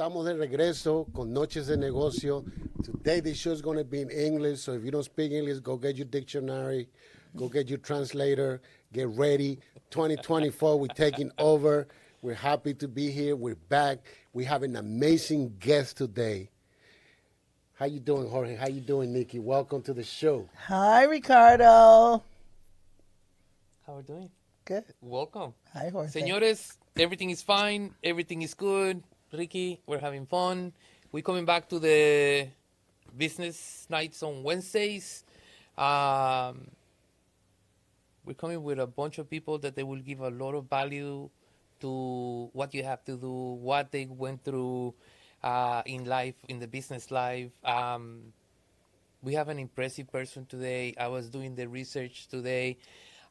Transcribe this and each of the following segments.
estamos de regreso con Noches de Negocio. Today the show is going to be in English, so if you don't speak English, go get your dictionary, go get your translator, get ready. 2024, we're taking over. We're happy to be here. We're back. We have an amazing guest today. How you doing, Jorge? How you doing, Nikki? Welcome to the show. Hi, Ricardo. How are we doing? Good. Welcome. Hi, Jorge. Señores, everything is fine. Everything is good. Ricky, we're having fun. We're coming back to the business nights on Wednesdays. We're coming with a bunch of people that they will give a lot of value to what you have to do, what they went through in life, in the business life. We have an impressive person today. I was doing the research today.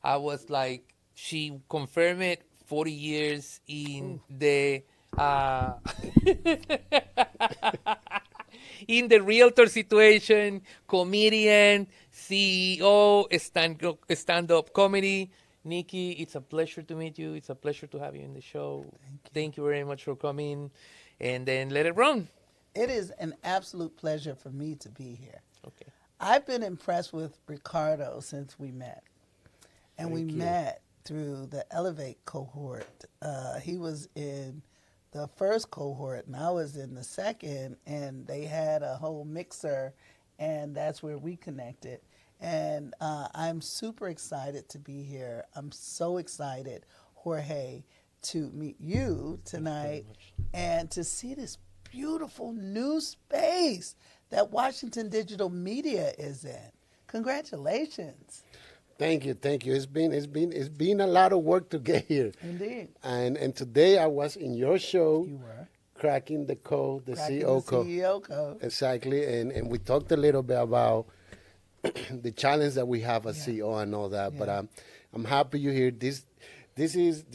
I was like, she confirmed it, 40 years in the in the realtor situation, comedian, CEO, stand-up comedy. Nikki, it's a pleasure to meet you. It's a pleasure to have you in the show. Thank you very much for coming. And then let it run. It is an absolute pleasure for me to be here. Okay. I've been impressed with Ricardo since we met. And Thank we you. met through the Elevate cohort. He was in the first cohort, and I was in the second, and they had a whole mixer, and that's where we connected. And I'm super excited to be here. I'm so excited, Jorge, to meet you tonight and to see this beautiful new space that Washington Digital Media is in. Congratulations. Thank you. It's been a lot of work to get here. Indeed. And today I was in your show, You were. Cracking the Code, the Cracking CEO the Code. CEO code. Exactly, and we talked a little bit about the challenge that we have as CEO and all that. Yeah. But I'm happy you're here. This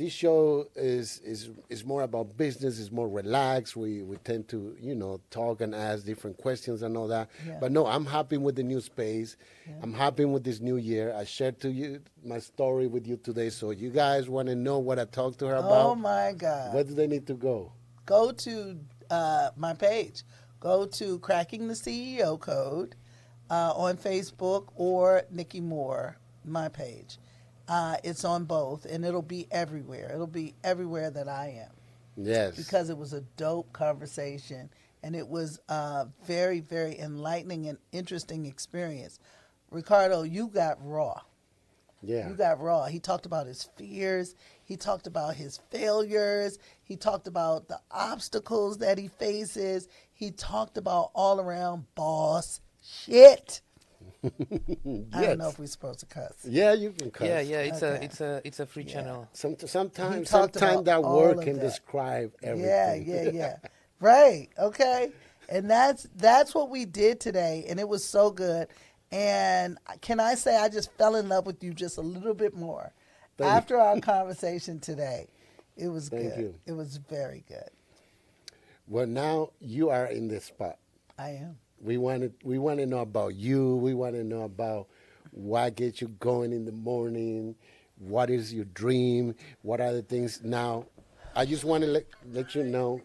show is more about business. It's more relaxed. We tend to talk and ask different questions and all that. Yeah. But no, I'm happy with the new space. Yeah. I'm happy with this new year. I shared to you my story with you today. So you guys want to know what I talked to her about? Oh, my God. Where do they need to go? Go to my page. Go to Cracking the CEO Code on Facebook or Nikki Moore, my page. It's on both, and it'll be everywhere. It'll be everywhere that I am. Yes. Because it was a dope conversation, and it was a very, very enlightening and interesting experience. Ricardo, you got raw. Yeah. You got raw. He talked about his fears. He talked about his failures. He talked about the obstacles that he faces. He talked about all around boss shit. I don't know if we're supposed to cuss. Yeah, you can cuss. Yeah, Okay. it's a free channel. Sometimes talked about that all word of can that. describe everything. Yeah. Right. Okay. And that's what we did today, and it was so good. And can I say I just fell in love with you just a little bit more Thank after our conversation today. It was Thank good. you. It was very good. Well, now you are in the spot. I am. We want to know about you. We want to know about what gets you going in the morning. What is your dream? What are the things now? I just want to let you know.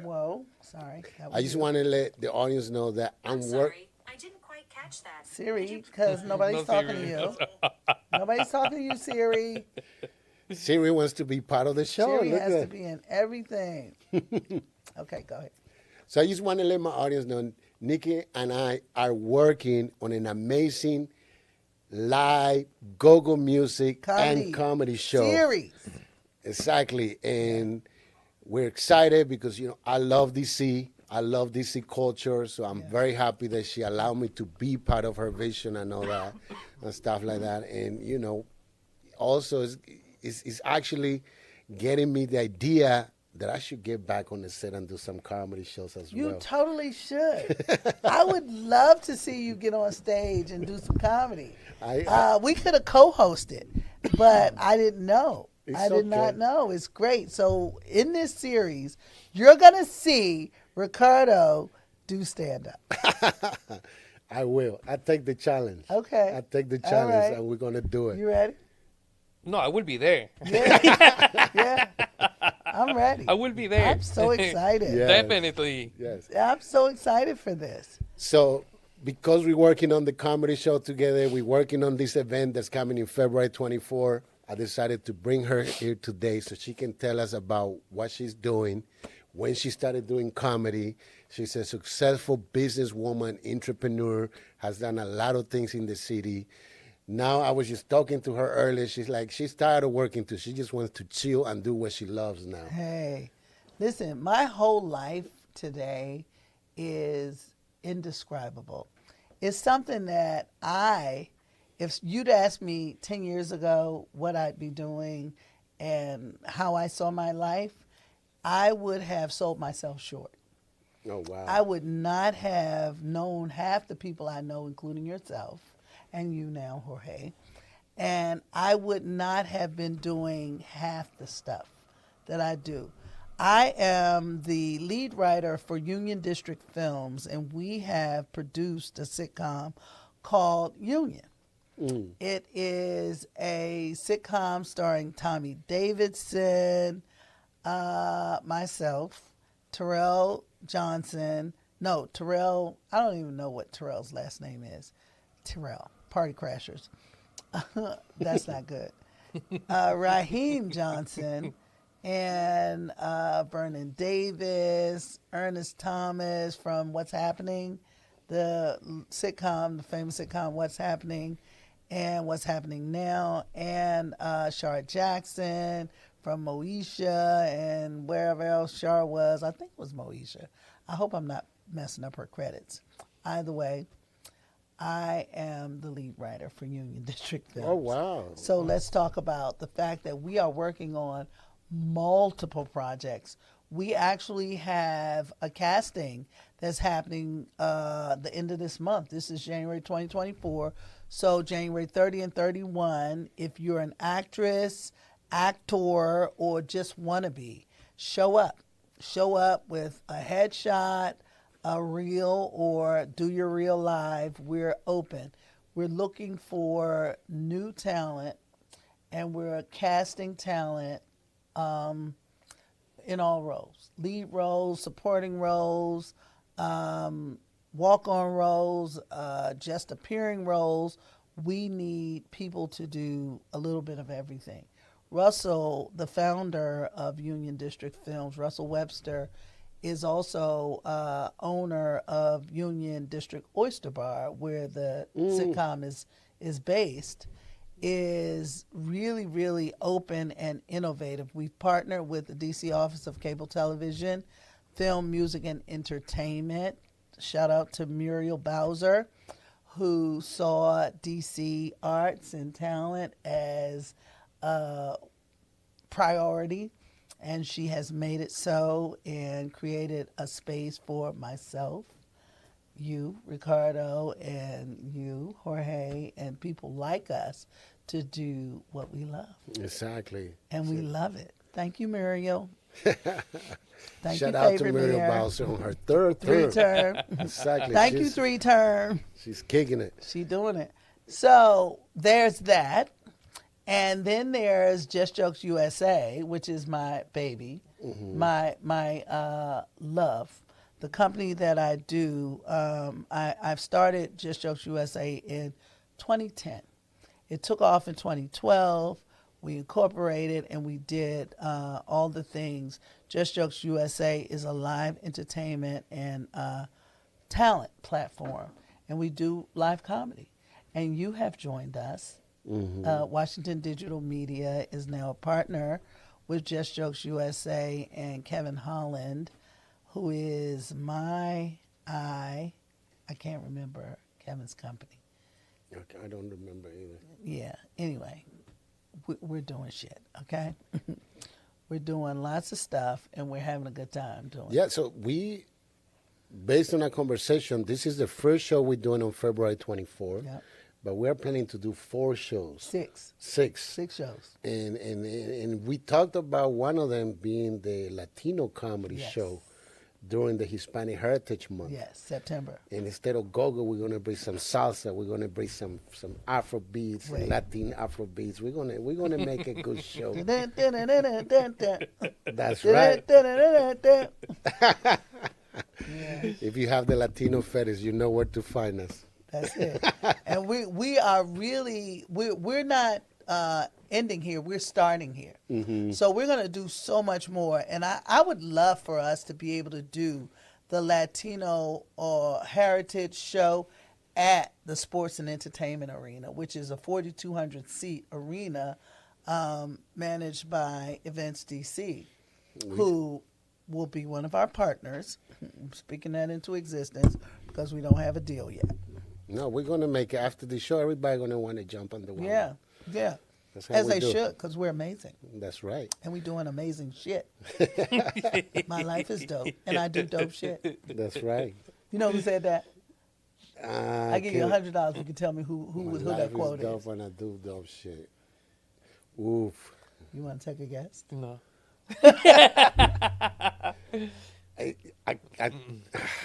Whoa, sorry. I just want to let the audience know that I'm Sorry, I didn't quite catch that. Siri, because nobody's No, talking Siri. to you. Nobody's talking to you, Siri. Siri wants to be part of the show. Siri Look has at to be in everything. Okay, go ahead. So I just want to let my audience know, Nikki and I are working on an amazing live go-go music and comedy show. Series. Exactly. And we're excited because, I love DC. I love DC culture. So I'm very happy that she allowed me to be part of her vision and all that and stuff like that. And, also is actually getting me the idea that I should get back on the set and do some comedy shows as You well. totally should. I would love to see you get on stage and do some comedy. We could have co-hosted, but I didn't know. I did not know. It's great. So in this series, you're going to see Ricardo do stand-up. I will. I take the challenge. Okay. I take the All challenge, right. and we're going to do it. You ready? No, I will be there. Yeah. I'm ready. I will be there. I'm so excited. Yeah. Definitely. Yes. I'm so excited for this. So, because we're working on the comedy show together, we're working on this event that's coming in February 24. I decided to bring her here today so she can tell us about what she's doing, when she started doing comedy. She's a successful businesswoman, entrepreneur, has done a lot of things in the city. Now, I was just talking to her earlier. She's like, she's tired of working too. She just wants to chill and do what she loves now. Hey, listen, my whole life today is indescribable. It's something that if you'd asked me 10 years ago what I'd be doing and how I saw my life, I would have sold myself short. Oh, wow. I would not have known half the people I know, including yourself and you now, Jorge. And I would not have been doing half the stuff that I do. I am the lead writer for Union District Films, and we have produced a sitcom called Union. It is a sitcom starring Tommy Davidson, myself, Terrell Johnson. No, Terrell, I don't even know what Terrell's last name is. Terrell, Party Crashers. That's not good. Raheem Johnson and Vernon Davis, Ernest Thomas from What's Happening, the sitcom, the famous sitcom What's Happening and What's Happening Now, and Shar Jackson from Moesha and wherever else Shar was. I think it was Moesha. I hope I'm not messing up her credits. Either way, I am the lead writer for Union District Films. Oh, wow. So let's talk about the fact that we are working on multiple projects. We actually have a casting that's happening the end of this month. This is January 2024. So January 30 and 31, if you're an actress, actor, or just want to be, show up. Show up with a headshot, a reel, or do your reel live. We're open. We're looking for new talent, and we're casting talent in all roles. Lead roles, supporting roles, walk-on roles, just appearing roles. We need people to do a little bit of everything. Russell, the founder of Union District Films, Russell Webster, is also owner of Union District Oyster Bar, where the sitcom is based, is really, really open and innovative. We've partnered with the DC Office of Cable Television, Film, Music, and Entertainment. Shout out to Muriel Bowser, who saw DC arts and talent as a priority, and she has made it so and created a space for myself, you, Ricardo, and you, Jorge, and people like us to do what we love. Exactly. And we love it. Thank you, Muriel. Thank Shout you, out to favorite Muriel mayor. Bowser on her third Three term. term. Exactly. Thank you, 3 term. She's kicking it. She doing it. So there's that. And then there's Just Jokes USA, which is my baby, my love. The company that I do, I've started Just Jokes USA in 2010. It took off in 2012. We incorporated and we did all the things. Just Jokes USA is a live entertainment and talent platform, and we do live comedy. And you have joined us. Washington Digital Media is now a partner with Just Jokes USA, and Kevin Holland, who is I can't remember Kevin's company. Okay, I don't remember either. Yeah, anyway, we're doing shit, okay? We're doing lots of stuff, and we're having a good time doing it. Yeah, so based on our conversation, this is the first show we're doing on February 24th. Yep. But we're planning to do 4 shows. 6 6 shows. And we talked about one of them being the Latino comedy Yes. show during the Hispanic Heritage Month. Yes, September. And instead of go-go, we're gonna bring some salsa. We're gonna bring some Afro beats, Wait. Latin Afro beats. We're gonna make a good show. Dun, dun, dun, dun, dun, dun, dun. That's Dun, right. dun, dun, dun, dun, dun. Yeah, If you have the Latino fetish, you know where to find us. that's it. And we are really we're not ending here. We're starting here. So we're gonna do so much more. And I would love for us to be able to do the Latino or Heritage show at the Sports and Entertainment Arena, which is a 4,200 seat arena managed by Events DC, who will be one of our partners. I'm speaking that into existence because we don't have a deal yet. No, we're gonna make it after the show. Everybody gonna want to jump on the wagon. Yeah, yeah. That's how As we they do. should, because we're amazing. That's right. And we doing amazing shit. My life is dope, and I do dope shit. That's right. You know who said that? I give you can't- $100 if you can tell me who My that life quote is dope is. when I do dope shit. Oof. You want to take a guess? No.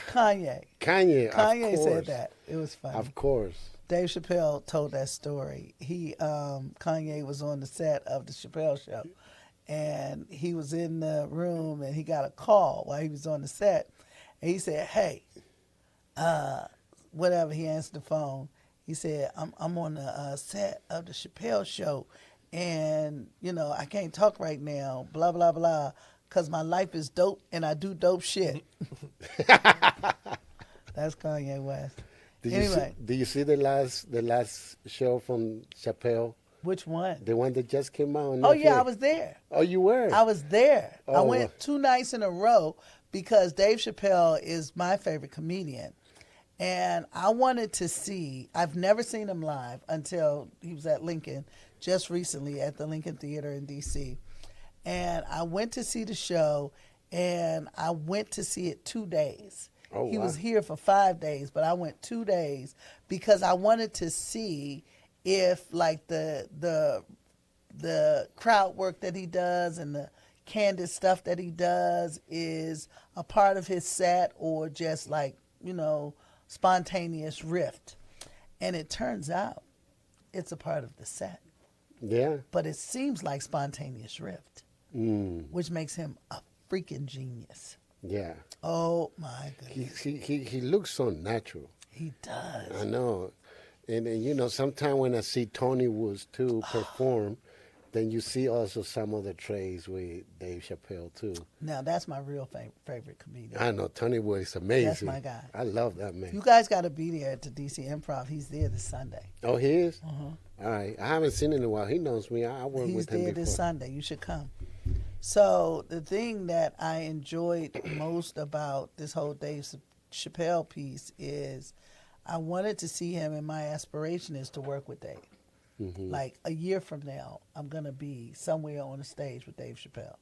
Kanye. Kanye. Kanye of said course. that. It was funny. Of course. Dave Chappelle told that story. Kanye was on the set of the Chappelle show, and he was in the room, and he got a call while he was on the set, and he said, "Hey, whatever." He answered the phone. He said, "I'm on the set of the Chappelle show, and I can't talk right now. Blah blah blah, because my life is dope, and I do dope shit." That's Kanye West. Anyway. Do you see the last show from Chappelle? Which one? The one that just came out on Oh yeah, Netflix? I was there. Oh, you were? I was there. I Oh. went 2 nights in a row because Dave Chappelle is my favorite comedian. And I wanted to see, I've never seen him live until he was at Lincoln just recently at the Lincoln Theater in D.C. And I went to see the show, and I went to see it 2 days. Oh, He wow. was here for 5 days, but I went 2 days because I wanted to see if like the crowd work that he does and the candid stuff that he does is a part of his set or just like, spontaneous riff. And it turns out it's a part of the set. Yeah. But it seems like spontaneous riff, which makes him a freaking genius. Yeah. Oh my goodness. He looks so natural. He does. I know. And sometimes when I see Tony Woods too perform, then you see also some of the trades with Dave Chappelle too. Now that's my real favorite comedian. I know Tony Woods is amazing. That's my guy. I love that man. You guys got to be there at the DC Improv. He's there this Sunday. Oh, he is? All right. I haven't seen him in a while. He knows me. I worked He's with him there before. this Sunday. You should come. So the thing that I enjoyed most about this whole Dave Chappelle piece is I wanted to see him, and my aspiration is to work with Dave. Mm-hmm. Like a year from now, I'm going to be somewhere on a stage with Dave Chappelle.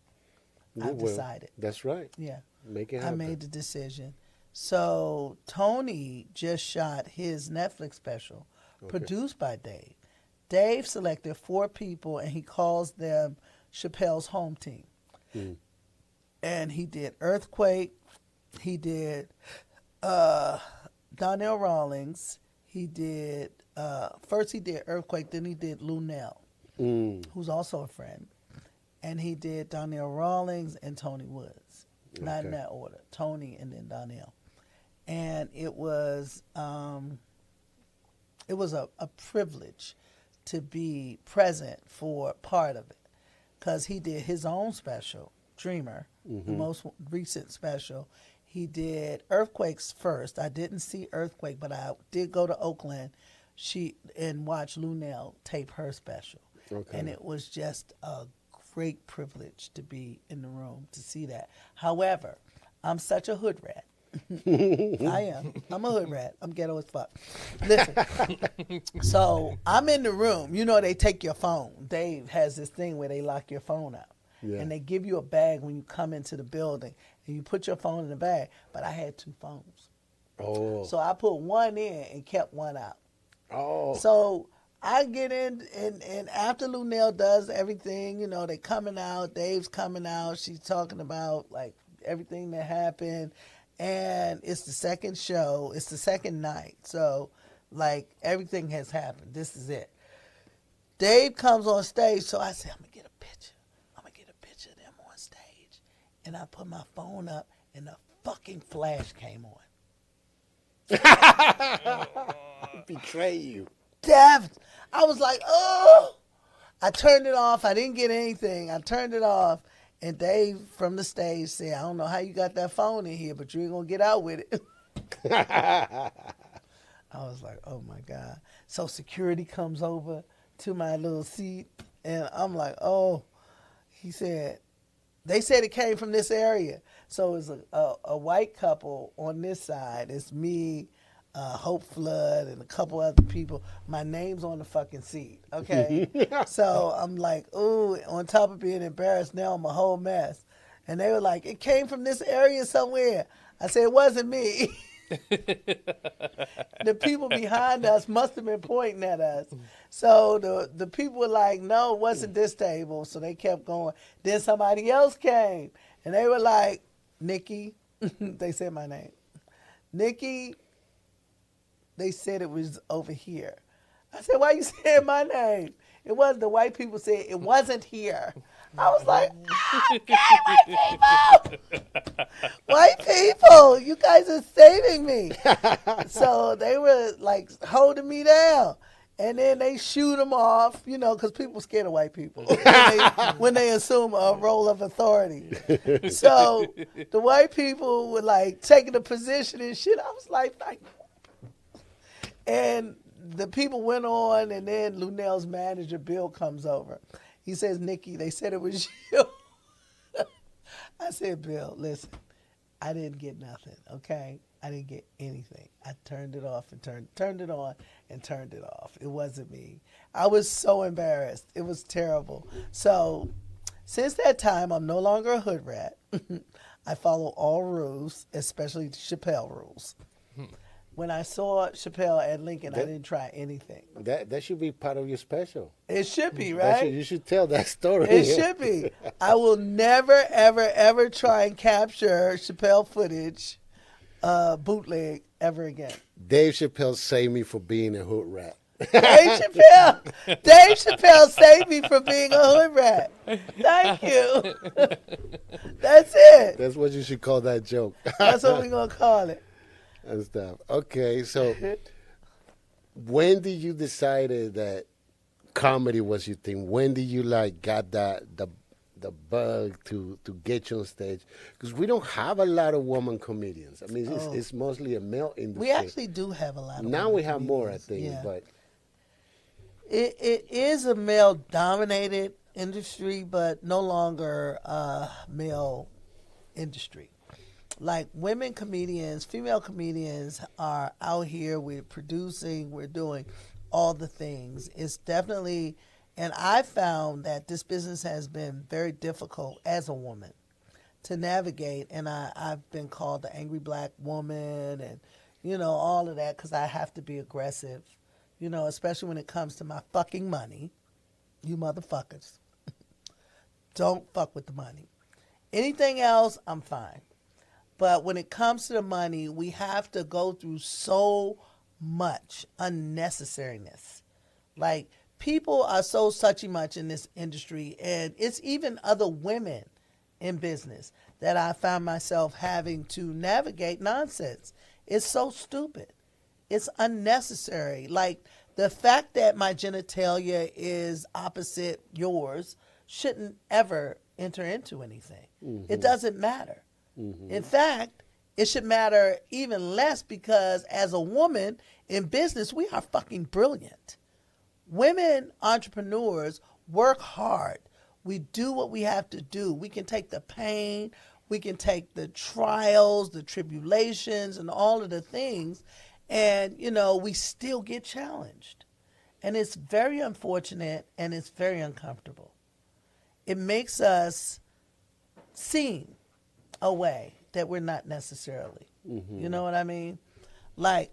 You I've will. decided. That's right. Yeah. Make it I happen. made the decision. So Tony just shot his Netflix special, produced by Dave. Dave selected 4 people, and he calls them Chappelle's home team. And he did Earthquake. He did Donnell Rawlings. He did first he did Earthquake, then he did Lunell, who's also a friend, and he did Donnell Rawlings and Tony Woods, not in Okay. that order. Tony and then Donnell, and it was a privilege to be present for part of it, because he did his own special, Dreamer, the most recent special. He did Earthquakes first. I didn't see Earthquake, but I did go to Oakland and watch Lunell tape her special. Okay. And it was just a great privilege to be in the room to see that. However, I'm such a hood rat. I am. I'm a hood rat. I'm ghetto as fuck. Listen. So I'm in the room. They take your phone. Dave has this thing where they lock your phone out. Yeah. And they give you a bag when you come into the building. And you put your phone in the bag. But I had 2 phones. Oh. So I put one in and kept one out. Oh. So I get in, and after Lunell does everything, they coming out, Dave's coming out, she's talking about, like, everything that happened. And it's the second show. It's the second night. So, like, everything has happened. This is it. Dave comes on stage. So I said, I'm going to get a picture. I'm going to get a picture of them on stage. And I put my phone up, and the fucking flash came on. Betray you. Dev, I was like, oh. I turned it off. I didn't get anything. I turned it off. And Dave from the stage said, I don't know how you got that phone in here, but you ain't going to get out with it. I was like, oh, my God. So security comes over to my little seat, and I'm like, oh. He said, they said it came from this area. So it's a white couple on this side. It's me, Hope Flood, and a couple other people. My name's on the fucking seat, okay? So I'm like, ooh, on top of being embarrassed, now I'm a whole mess. And they were like, it came from this area somewhere. I said, it wasn't me. The people behind us must have been pointing at us. So the people were like, no, it wasn't this table. So they kept going. Then somebody else came. And they were like, Nikki. They said my name. Nikki. They said it was over here. I said, why you saying my name? It wasn't. The white people said it wasn't here. I was like, okay, white people. White people, you guys are saving me. So they were like holding me down. And then they shoot them off, you know, because people are scared of white people when they assume a role of authority. So the white people were like taking a position and shit. I was like, and the people went on, and then Lunel's manager, Bill, comes over. He says, Nikki, they said it was you. I said, Bill, listen, I didn't get nothing, okay? I didn't get anything. I turned it off and turned it on and turned it off. It wasn't me. I was so embarrassed. It was terrible. So since that time, I'm no longer a hood rat. I follow all rules, especially Chappelle rules. When I saw Chappelle at Lincoln, I didn't try anything. That should be part of your special. It should be, right? You should tell that story. It should be. I will never, ever, ever try and capture Chappelle footage, bootleg, ever again. Dave Chappelle saved me for being a hood rat. Dave Chappelle saved me from being a hood rat. Thank you. That's it. That's what you should call that joke. That's what we're going to call it. And stuff. Okay, so when did you decided that comedy was your thing? When did you got the bug to get you on stage? Because we don't have a lot of woman comedians. I mean, it's mostly a male industry. We actually do have a lot of now women we have comedians. more, I think, Yeah. but it is a male-dominated industry, but no longer a male industry. Like women comedians, female comedians are out here. We're producing, we're doing all the things. It's definitely, and I found that this business has been very difficult as a woman to navigate. And I've been called the angry black woman and, you know, all of that because I have to be aggressive, you know, especially when it comes to my fucking money. You motherfuckers. Don't fuck with the money. Anything else, I'm fine. But when it comes to the money, we have to go through so much unnecessariness. Like, people are so suchy much in this industry, and it's even other women in business that I found myself having to navigate nonsense. It's so stupid. It's unnecessary. Like, the fact that my genitalia is opposite yours shouldn't ever enter into anything. Mm-hmm. It doesn't matter. Mm-hmm. In fact, it should matter even less because as a woman in business, we are fucking brilliant. Women entrepreneurs work hard. We do what we have to do. We can take the pain, we can take the trials, the tribulations, and all of the things, and, you know, we still get challenged. And it's very unfortunate and it's very uncomfortable. It makes us seem a way that we're not necessarily. Mm-hmm. You know what I mean? Like,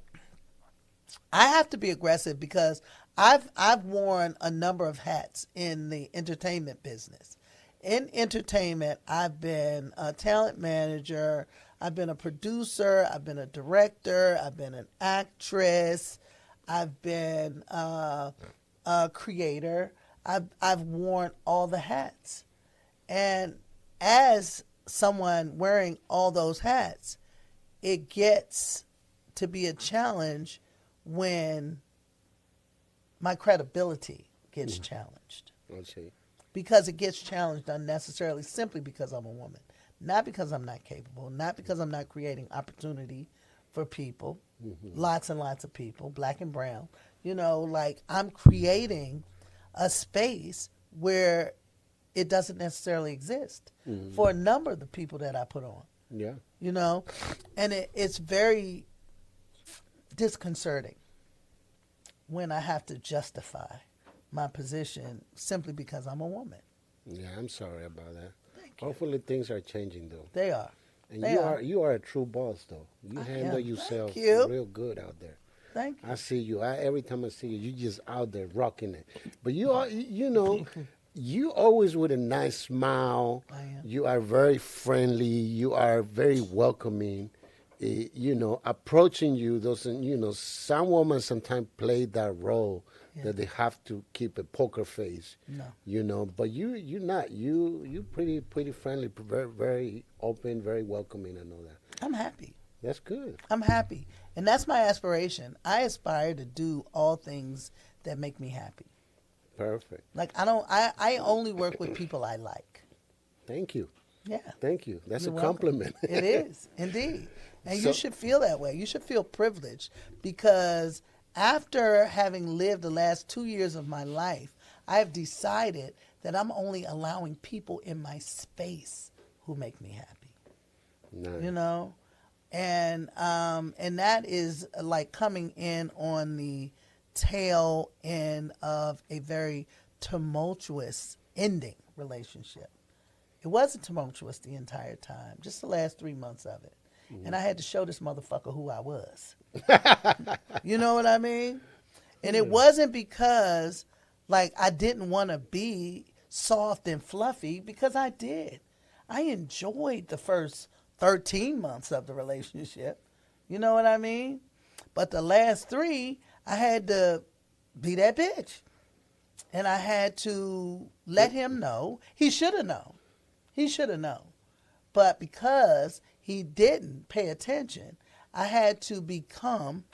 I have to be aggressive because I've worn a number of hats in the entertainment business. in entertainment, I've been a talent manager, I've been a producer, I've been a director, I've been an actress, I've been a creator. I've worn all the hats. And as someone wearing all those hats, it gets to be a challenge when my credibility gets challenged. I see. Because it gets challenged unnecessarily simply because I'm a woman. Not because I'm not capable, not because I'm not creating opportunity for people, lots and lots of people, black and brown. You know, like I'm creating a space where it doesn't necessarily exist for a number of the people that I put on. Yeah. You know, and it's very disconcerting when I have to justify my position simply because I'm a woman. Yeah, I'm sorry about that. Hopefully things are changing though. They are. And They you are a true boss though. You I handle am. yourself Thank you. real good out there. Thank you. I see you. Every time I see you, you just out there rocking it. But you are, you know, you always with a nice smile. I am. You are very friendly. You are very welcoming. You know, approaching you doesn't, you know, some women sometimes play that role that they have to keep a poker face. No. You know, but you're not. You pretty friendly, very, very open, very welcoming and all that. I'm happy. That's good. I'm happy. And that's my aspiration. I aspire to do all things that make me happy. Perfect. Like I only work with people I like. Thank you. Yeah. Thank you. That's You're a welcome. compliment. It is, indeed. And So- you should feel that way. You should feel privileged because after having lived the last 2 years of my life, I have decided that I'm only allowing people in my space who make me happy. Nice. You know? And that is like coming in on the tail end of a very tumultuous ending relationship. It wasn't tumultuous the entire time, just the last 3 months of it. And I had to show this motherfucker who I was. You know what I mean? And it wasn't because, like, I didn't want to be soft and fluffy, because I did. I enjoyed the first 13 months of the relationship. You know what I mean? But the last 3, I had to be that bitch. And I had to let him know. He should have known. He should have known. But because he didn't pay attention, I had to become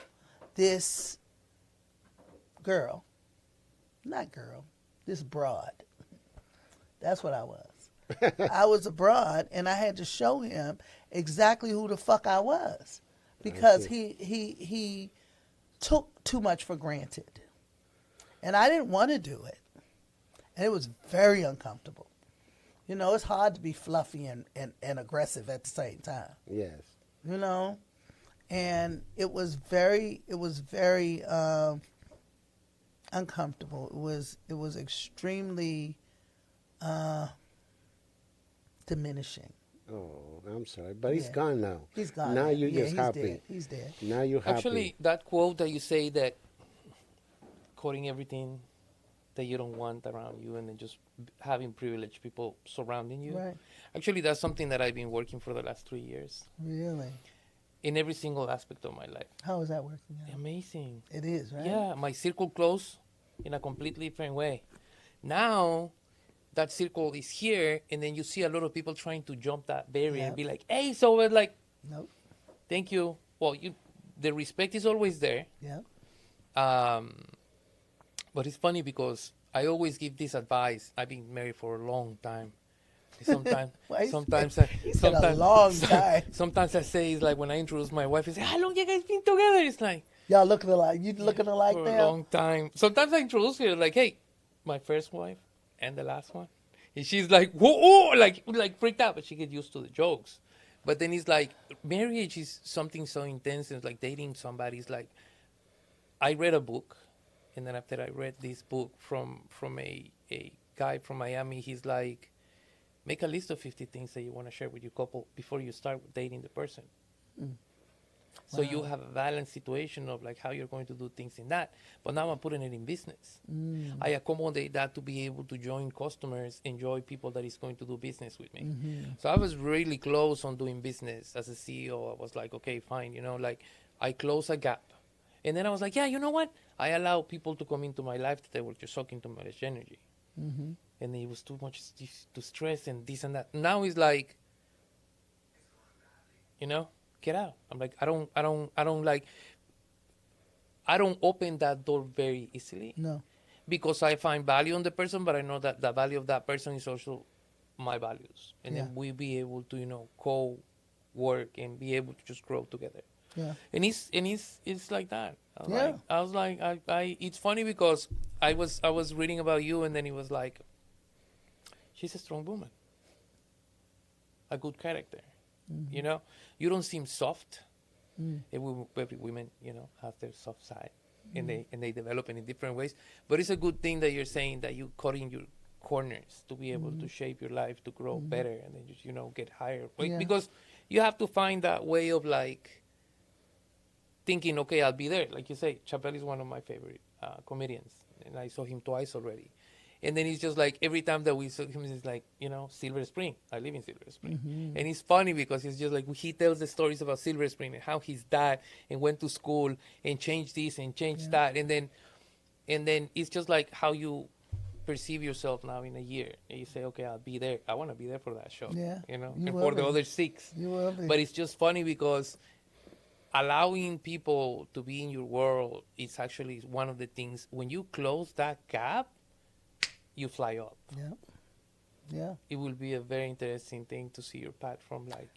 this girl. Not girl, this broad. That's what I was. I was a broad, and I had to show him exactly who the fuck I was. Because he took too much for granted. And I didn't want to do it. And it was very uncomfortable. You know, it's hard to be fluffy and aggressive at the same time. Yes. You know? And it was very uncomfortable. It was extremely diminishing. Oh, I'm sorry. But he's Yeah. gone now. He's gone. Now you're Yeah, just he's happy. Dead. He's dead. Now you're happy. Actually, that quote that you say that quoting everything that you don't want around you and then just having privileged people surrounding you. Right. Actually, that's something that I've been working for the last 3 years Really? in every single aspect of my life. How is that working out? Amazing. It is, right? Yeah, my circle closed in a completely different way. Now, that circle is here, and then you see a lot of people trying to jump that barrier and be like, hey, so it's like, Nope. thank you. Well, the respect is always there. Yep. But it's funny because I always give this advice. I've been married for a long time. Sometimes, Why you sometimes, said- he said a long time. Sometimes I say it's like when I introduce my wife, I say, "How long you guys been together?" It's like Y'all looking alike. You looking alike for a now? long time. Sometimes I introduce her like, "Hey, my first wife and the last one," and she's like, "Whoa!" Like freaked out, but she get used to the jokes. But then it's like marriage is something so intense. It's like dating somebody. It's like I read a book, and then after I read this book from a guy from Miami, he's like, make a list of 50 things that you want to share with your couple before you start dating the person. So you have a balanced situation of like how you're going to do things in that. But now I'm putting it in business. I accommodate that to be able to join customers, enjoy people that is going to do business with me. So I was really close on doing business as a CEO. I was like, okay, fine, like I close a gap. And then I was like, yeah, you know what? I allow people to come into my life that they were just sucking too much energy. And it was too much to stress and this and that. Now it's like, get out. I'm like, I don't open that door very easily. No. Because I find value in the person, but I know that the value of that person is also my values. And then we be able to, co-work and be able to just grow together. Yeah. And it's like that. I was like, it's funny because I was reading about you and then it was like, she's a strong woman. A good character. You don't seem soft. Every women, have their soft side, and they develop it in different ways. But it's a good thing that you're saying that you cut in your corners to be able to shape your life to grow better, and then just get higher. Because you have to find that way of like thinking, okay, I'll be there. Like you say, Chappelle is one of my favorite comedians, and I saw him twice already. And then it's just like every time that we saw him, it's like, Silver Spring. I live in Silver Spring. And it's funny because it's just like he tells the stories about Silver Spring and how his dad and went to school and changed this and changed that. And then it's just like how you perceive yourself now in a year. And you say, okay, I'll be there. I want to be there for that show. Yeah. And for the other 6. You will be. But it's just funny because allowing people to be in your world is actually one of the things. When you close that gap, you fly up. Yeah. It will be a very interesting thing to see your path from like,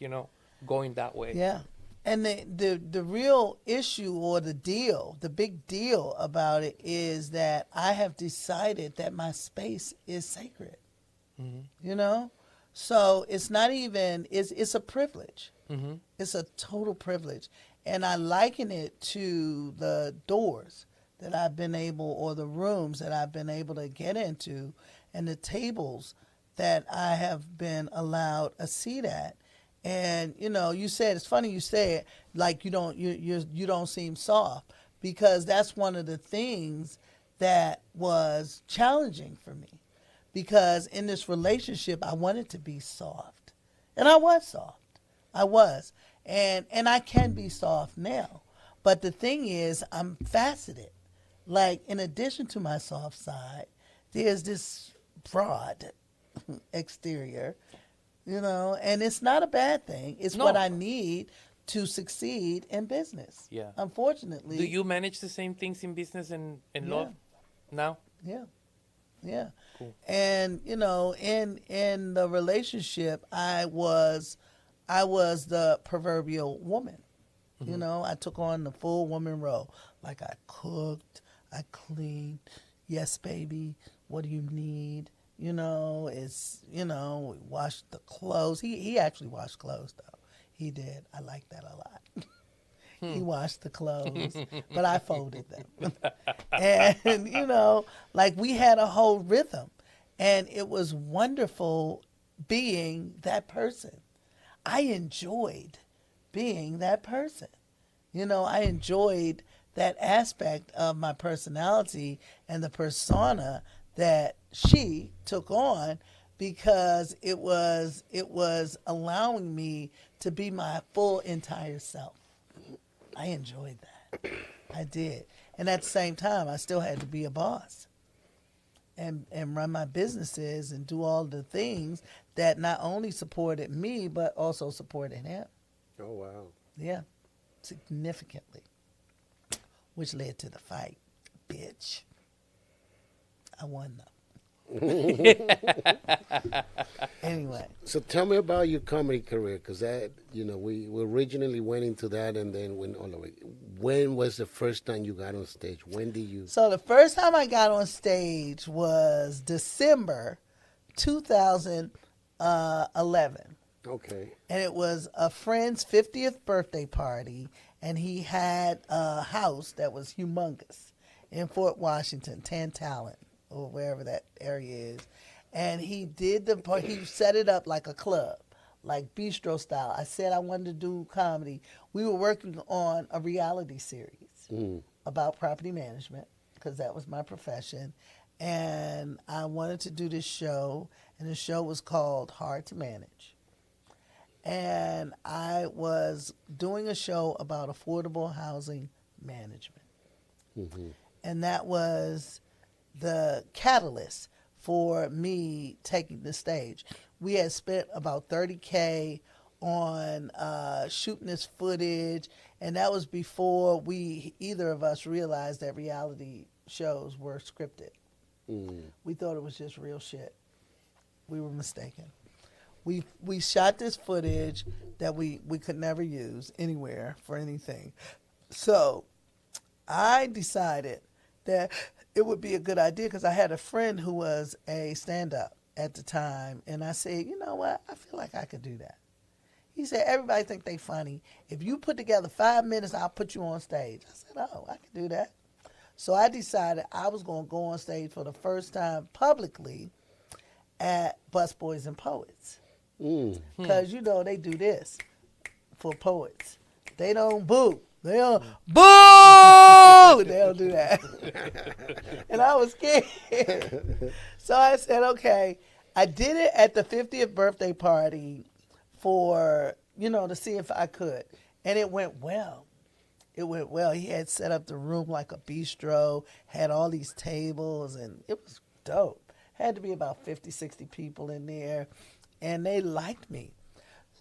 going that way. Yeah. And the real issue or the big deal about it is that I have decided that my space is sacred. So it's not even, it's a privilege. It's a total privilege. And I liken it to the doors that I've been able, or the rooms that I've been able to get into, and the tables that I have been allowed a seat at. And you said, it's funny you said like you don't seem soft, because that's one of the things that was challenging for me, because in this relationship I wanted to be soft, and I was soft. I was, and I can be soft now, but the thing is I'm faceted. Like, in addition to my soft side, there's this broad exterior, and it's not a bad thing. It's what I need to succeed in business. Yeah. Unfortunately. Do you manage the same things in business and love now? Yeah. Yeah. Cool. And, in the relationship, I was the proverbial woman. I took on the full woman role. Like, I cooked, I cleaned. Yes, baby. What do you need? We washed the clothes. He actually washed clothes, though. He did. I like that a lot. He washed the clothes, but I folded them. And, like, we had a whole rhythm. And it was wonderful being that person. I enjoyed being that person. I enjoyed that aspect of my personality and the persona that she took on, because it was allowing me to be my full entire self. I enjoyed that. I did. And at the same time, I still had to be a boss and run my businesses and do all the things that not only supported me, but also supported him. Oh, wow. Yeah, significantly. Which led to the fight. Bitch. I won though. Anyway. So tell me about your comedy career, because that, we originally went into that, and then when was the first time you got on stage? When did you? So the first time I got on stage was December 2011. Okay. And it was a friend's 50th birthday party, and he had a house that was humongous in Fort Washington, Tantalent, or wherever that area is. And he did he set it up like a club, like bistro style. I said I wanted to do comedy. We were working on a reality series about property management because that was my profession. And I wanted to do this show, and the show was called Hard to Manage. And I was doing a show about affordable housing management. And that was the catalyst for me taking the stage. We had spent about $30K on shooting this footage, and that was before either of us realized that reality shows were scripted. We thought it was just real shit. We were mistaken. We shot this footage that we could never use anywhere for anything. So I decided that it would be a good idea because I had a friend who was a stand-up at the time, and I said, you know what, I feel like I could do that. He said, everybody think they funny. If you put together 5 minutes, I'll put you on stage. I said, oh, I can do that. So I decided I was going to go on stage for the first time publicly at Busboys and Poets. Because, you know, they do this for poets. They don't boo. They don't boo! They don't do that. And I was scared. So I said, okay. I did it at the 50th birthday party for, you know, to see if I could. And it went well. It went well. He had set up the room like a bistro, had all these tables, and it was dope. Had to be about 50, 60 people in there, and they liked me.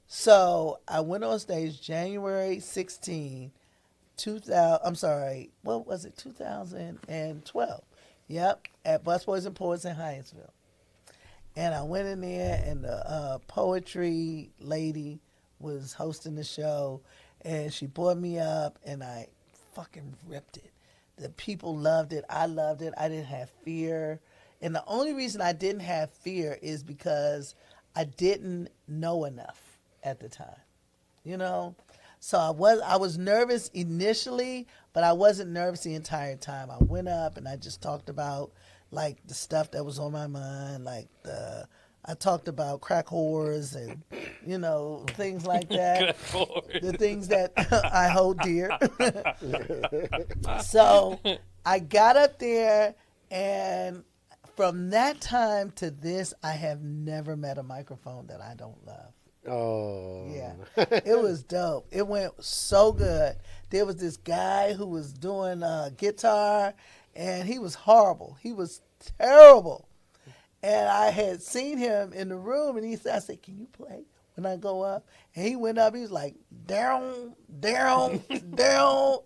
So I went on stage January 16, 2012. Yep, at Busboys and Poets in Hyattsville. And I went in there, and the poetry lady was hosting the show, and she brought me up, and I fucking ripped it. The people loved it. I loved it. I didn't have fear. And the only reason I didn't have fear is because I didn't know enough at the time, you know? So I was nervous initially, but I wasn't nervous the entire time. I went up and I just talked about like the stuff that was on my mind, like I talked about crack whores and, you know, things like that. The things that I hold dear. So I got up there, and from that time to this, I have never met a microphone that I don't love. Oh. Yeah. It was dope. It went so good. There was this guy who was doing guitar, and he was horrible. He was terrible. And I had seen him in the room, and I said, can you play when I go up? And he went up. He was like, down, down, down.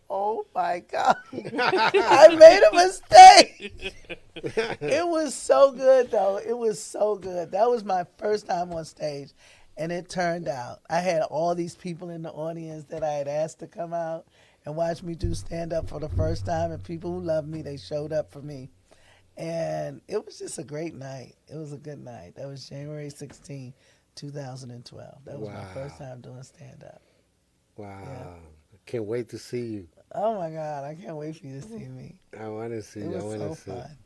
Oh, my God. I made a mistake. It was so good, though. It was so good. That was my first time on stage, and it turned out. I had all these people in the audience that I had asked to come out and watch me do stand-up for the first time, and people who loved me, they showed up for me. And it was just a great night. It was a good night. That was January 16, 2012. That was my first time doing stand-up. Wow. Yeah. I can't wait to see you. Oh, my God. I can't wait for you to see me. I want to see you. It I was want so to see. fun.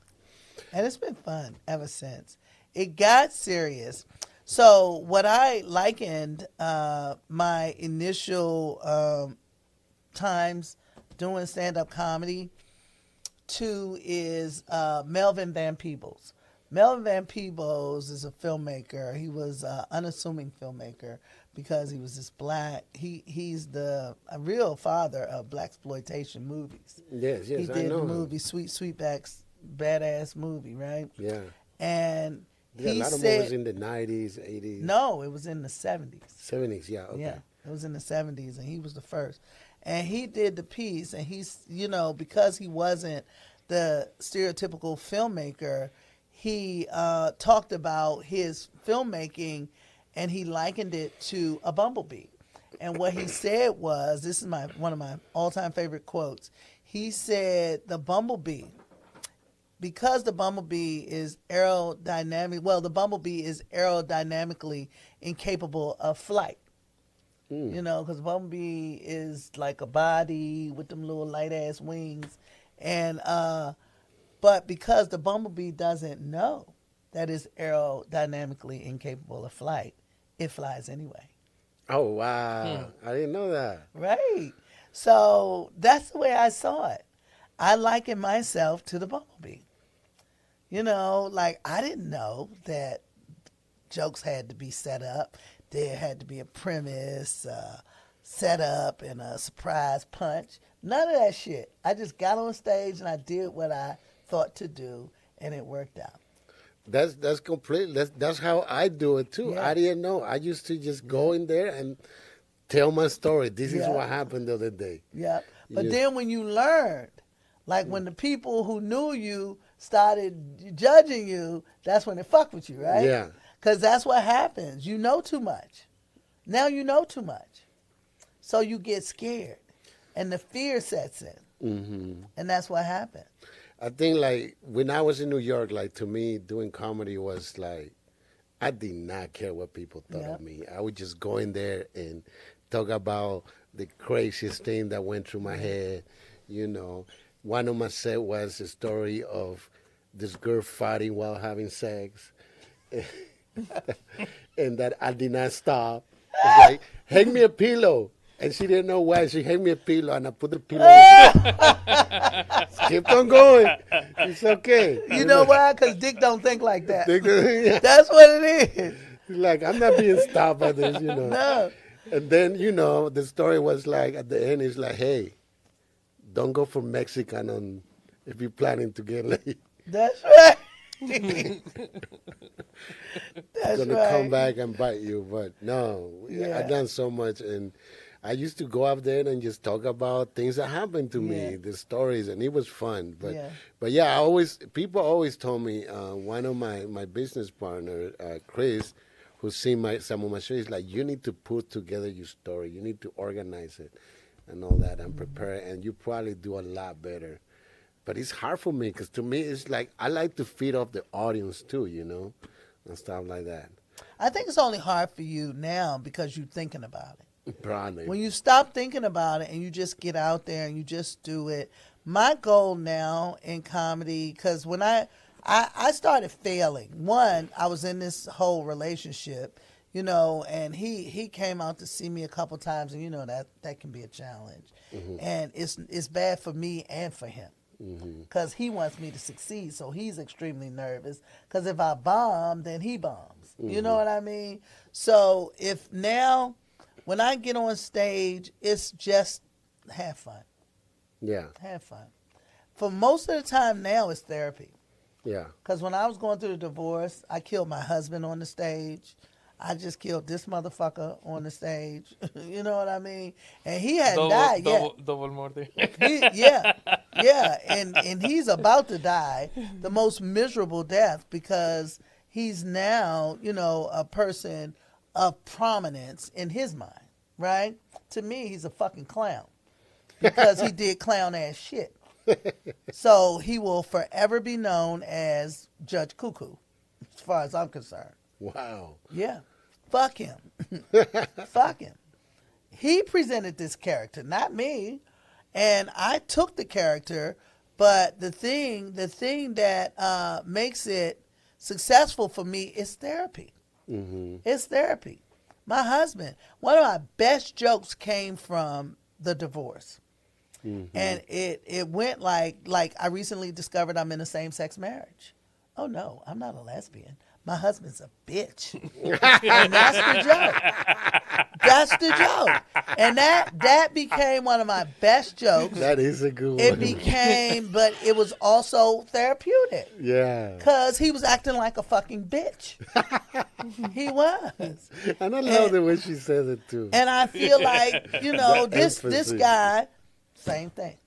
And it's been fun ever since. It got serious. So what I likened my initial times doing stand-up comedy to is Melvin Van Peebles. Melvin Van Peebles is a filmmaker. He was an unassuming filmmaker because he was this black. He's the real father of blaxploitation movies. Yes, He I did know the him. movie Sweetback's Badass Movie, right? Yeah. And Yeah, a he lot of said, movies in the 90s, 80s. no, it was in the 70s. 70s, yeah, okay. Yeah, it was in the 70s, and he was the first. And he did the piece, and he's, you know, because he wasn't the stereotypical filmmaker, he talked about his filmmaking, and he likened it to a bumblebee. And what he said was, this is one of my all-time favorite quotes. He said, the bumblebee, because the bumblebee is aerodynamically incapable of flight. You know, because bumblebee is like a body with them little light ass wings, and but because the bumblebee doesn't know that it's aerodynamically incapable of flight, it flies anyway. Oh, wow. I didn't know that. Right. So that's the way I saw it. I liken myself to the bumblebee. You know, like I didn't know that jokes had to be set up. There had to be a premise, set up, and a surprise punch. None of that shit. I just got on stage and I did what I thought to do, and it worked out. That's completely. That's how I do it too. Yeah. I didn't know. I used to just go in there and tell my story. This is Yeah. what happened the other day. Yeah. But Yeah. then when you learned, like when the people who knew you started judging you, that's when it fucked with you, right? Yeah. Because that's what happens. You know too much. Now you know too much. So you get scared. And the fear sets in. Mm-hmm. And that's what happened. I think like when I was in New York, like to me doing comedy was like I did not care what people thought Yeah. of me. I would just go in there and talk about the craziest thing that went through my head. You know, one of my set was a story of this girl fighting while having sex, and that I did not stop. It's like, hang me a pillow. And she didn't know why. She hang me a pillow, and I put the pillow on. Keep on going. It's okay. You know why? Because Dick don't think like that. Yeah. That's what it is. Like, I'm not being stopped by this, you know. No. And then, you know, the story was like, at the end, it's like, hey, don't go for Mexican on if you're planning to get laid. That's right. That's Gonna right. come back and bite you. But no, Yeah. I've done so much, and I used to go up there and just talk about things that happened to me, Yeah. the stories, and it was fun. But Yeah. but yeah, people always told me, one of my business partner, Chris, who's seen some of my shows, like, you need to put together your story, you need to organize it, and all that, and prepare it, and you probably do a lot better. But it's hard for me because to me it's like I like to feed off the audience too, you know, and stuff like that. I think it's only hard for you now because you're thinking about it. Probably. When you stop thinking about it and you just get out there and you just do it. My goal now in comedy, because when I started failing. One, I was in this whole relationship, you know, and he came out to see me a couple times, and you know that can be a challenge. Mm-hmm. And it's bad for me and for him. Because he wants me to succeed, so he's extremely nervous. Because if I bomb, then he bombs. You know what I mean? So if now, when I get on stage, it's just have fun. Yeah. Have fun. For most of the time now, it's therapy. Yeah. Because when I was going through the divorce, I killed my husband on the stage. I just killed this motherfucker on the stage. You know what I mean? And he hadn't died yet. Double murder. Yeah, and he's about to die, the most miserable death, because he's now, you know, a person of prominence in his mind, right? To me, he's a fucking clown because he did clown ass shit. So he will forever be known as Judge Cuckoo, as far as I'm concerned. Wow. Yeah, fuck him. Fuck him. He presented this character, not me. And I took the character, but the thing that makes it successful for me is therapy. Mm-hmm. It's therapy. My husband, one of my best jokes came from the divorce. Mm-hmm. And it went like I recently discovered I'm in a same-sex marriage. Oh, no, I'm not a lesbian. My husband's a bitch. And that's the joke. That's the joke. And that became one of my best jokes. That is a good one. It became, but it was also therapeutic. Yeah. Because he was acting like a fucking bitch. He was. And I love the way she says it too. And I feel like, you know, The this emphasis. guy, same thing.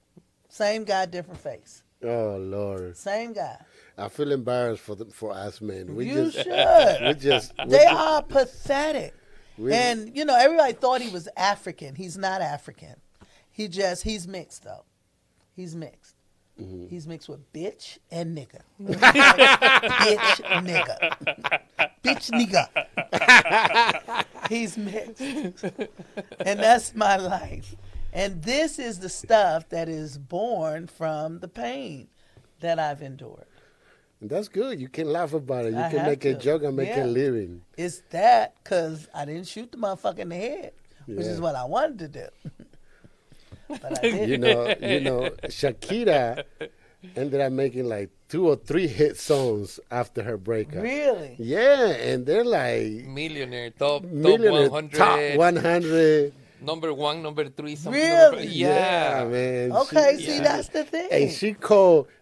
Same guy, different face. Oh Lord. Same guy. I feel embarrassed for us men. You just should. They are pathetic. we- And, you know, everybody thought he was African. He's not African. He's mixed, though. He's mixed. Mm-hmm. He's mixed with bitch and nigga. Bitch, nigga. Bitch, nigga. He's mixed. And that's my life. And this is the stuff that is born from the pain that I've endured. And that's good. You can laugh about it. You I can have make a to. joke and make Yeah. a living. It's that because I didn't shoot the motherfucker in the head, which Yeah. is what I wanted to do. But I didn't. You know, Shakira ended up making like 2 or 3 hit songs after her breakup. Really? Yeah, and they're like Millionaire, top millionaire, 100, top 100. number 1, number 3, something. Really? Yeah. Man. Okay, She- see, yeah. that's the thing. And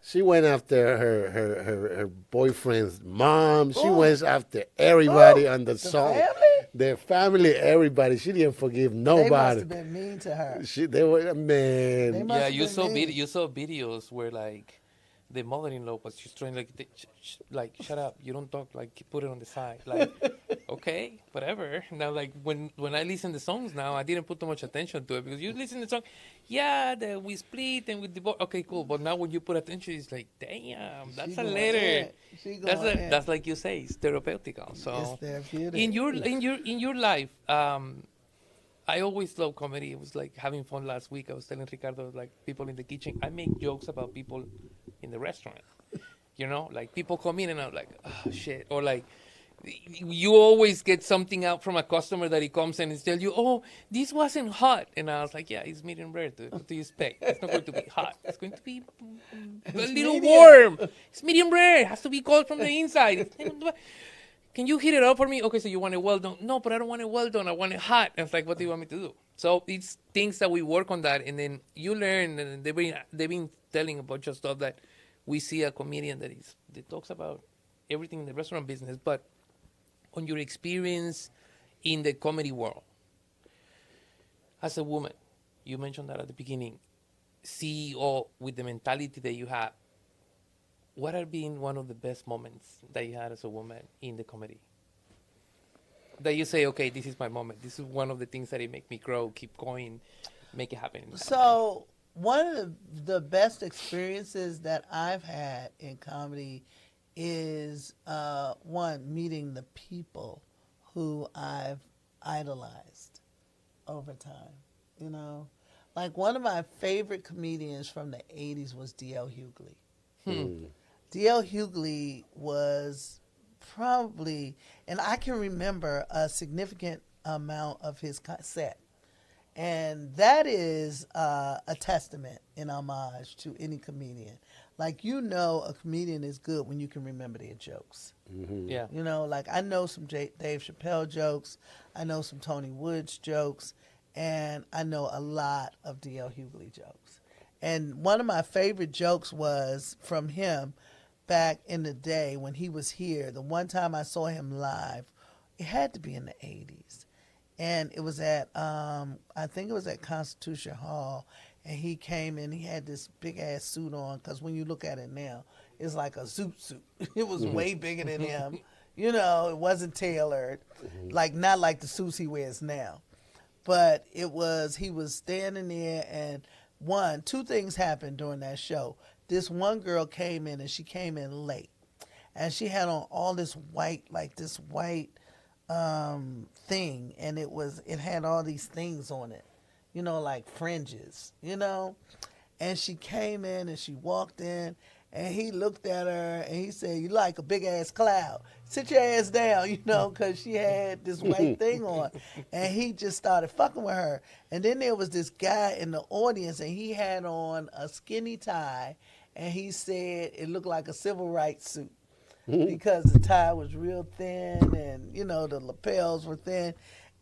she went after her boyfriend's mom. She Ooh. went after everybody Ooh, on the the song. family? Their family, everybody. She didn't forgive They must nobody. have been mean to her. They were, They man. must Yeah, have you been saw mean. you saw videos where like the mother-in-law was just trying like shut up, you don't talk, like put it on the side, like okay, whatever. Now like when I listen to songs now, I didn't put too much attention to it because you listen to the song, yeah, that we split and we divorce, okay, cool. But now when you put attention, it's like damn, that's She a going letter. in. She going in. That's like you say, it's therapeutical. So It's therapeutic. in your life, I always love comedy. It was like having fun last week. I was telling Ricardo, like people in the kitchen, I make jokes about people in the restaurant. You know, like people come in and I'm like, oh shit, or like you always get something out from a customer that he comes in and tells you, oh, this wasn't hot, and I was like, yeah, it's medium rare. What do you expect? It's not going to be hot. It's going to be a little medium. warm. It's medium rare. It has to be cold from the inside. Can you heat it up for me? Okay, so you want it well done. No, but I don't want it well done. I want it hot. And it's like, what do you want me to do? So it's things that we work on that, and then you learn. And they've been telling a bunch of stuff that we see a comedian that talks about everything in the restaurant business, but on your experience in the comedy world as a woman, you mentioned that at the beginning, CEO with the mentality that you have. What have been one of the best moments that you had as a woman in the comedy? That you say, okay, this is my moment. This is one of the things that it make me grow, keep going, make it happen. So one of the best experiences that I've had in comedy is one, meeting the people who I've idolized over time. You know, like one of my favorite comedians from the 80s was D.L. Hughley. D.L. Hughley was probably, and I can remember a significant amount of his set. And that is a testament in homage to any comedian. Like, you know, a comedian is good when you can remember their jokes. Yeah. You know, like I know some Dave Chappelle jokes. I know some Tony Woods jokes. And I know a lot of D.L. Hughley jokes. And one of my favorite jokes was from him back in the day when he was here. The one time I saw him live, it had to be in the 80s. And it was at, I think it was at Constitution Hall. And he came in, he had this big-ass suit on, because when you look at it now, it's like a zoot suit. It was way bigger than him. You know, it wasn't tailored, like not like the suits he wears now. But it was, he was standing there, and two things happened during that show. This one girl came in, and she came in late. And she had on all this white, like this white thing, and it had all these things on it, you know, like fringes, you know. And she came in, and she walked in, and he looked at her, and he said, "You like a big ass cloud. Sit your ass down," you know, because she had this white thing on. And he just started fucking with her. And then there was this guy in the audience, and he had on a skinny tie, and he said it looked like a civil rights suit because the tie was real thin, and, you know, the lapels were thin.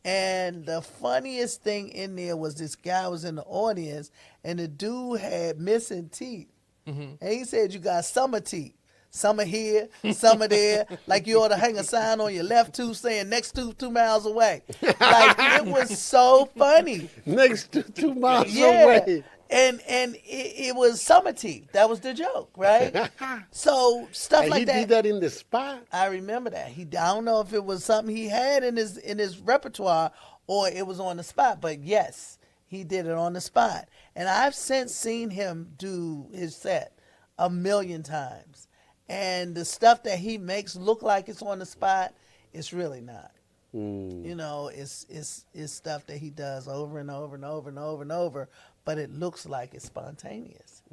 And the funniest thing in there was this guy was in the audience, and the dude had missing teeth. And he said, "You got summer teeth. Some are here, some are there. Like you ought to hang a sign on your left tooth saying next tooth 2 miles away." Like, it was so funny. Next to 2 miles Yeah. away. And it was summer teeth. That was the joke, right? So stuff And like he that. did that in the spot. I remember that. I don't know if it was something he had in his repertoire or it was on the spot, but yes, he did it on the spot. And I've since seen him do his set 1,000,000 times. And the stuff that he makes look like it's on the spot, it's really not. You know, it's stuff that he does over and over and over and over and over, but it looks like it's spontaneous.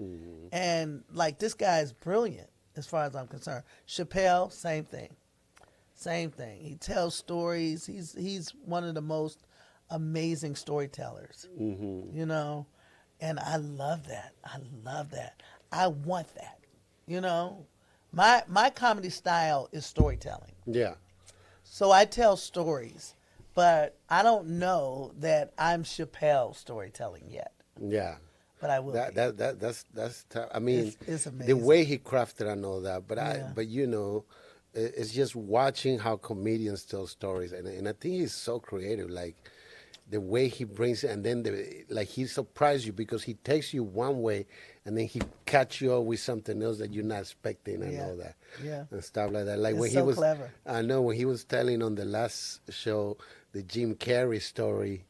And like, this guy is brilliant. as far as I'm concerned. Chappelle, same thing. Same thing. He tells stories. He's one of the most amazing storytellers. You know, and I love that. I love that. I want that. You know, my comedy style is storytelling. Yeah. So I tell stories, but I don't know that I'm Chappelle storytelling yet. Yeah. But I will. That's tough. I mean, It's the amazing. way he crafted and all that. But Yeah. but you know, it's just watching how comedians tell stories, and I think he's so creative. Like the way he brings it, and then like he surprises you because he takes you one way, and then he catch you up with something else that you're not expecting and Yeah. all that, Yeah. and stuff like that. Like It's when he so was, clever. I know when he was telling on the last show the Jim Carrey story.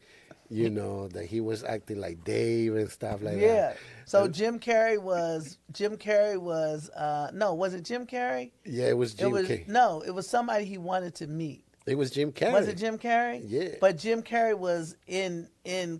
You know that he was acting like Dave and stuff like Yeah. that. So Jim Carrey was no, was it Jim Carrey? Yeah, it was Jim it was Carrey. no, it was somebody he wanted to meet. It was Jim Carrey. Was it Jim Carrey? Yeah. But Jim Carrey was in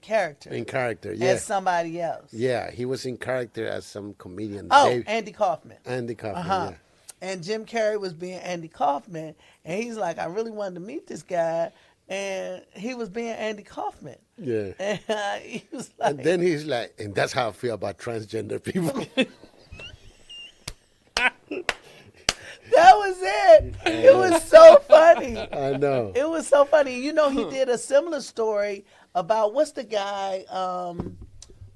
character. In character, yeah. As somebody else. Yeah, he was in character as some comedian. Oh, Dave, Andy Kaufman. Andy Kaufman, Uh-huh. yeah. And Jim Carrey was being Andy Kaufman, and he's like, I really wanted to meet this guy, and he was being Andy Kaufman. Yeah. And he was like, And then he's like, and that's how I feel about transgender people. that was it. It was so funny. I know. It was so funny. You know, he did a similar story about what's the guy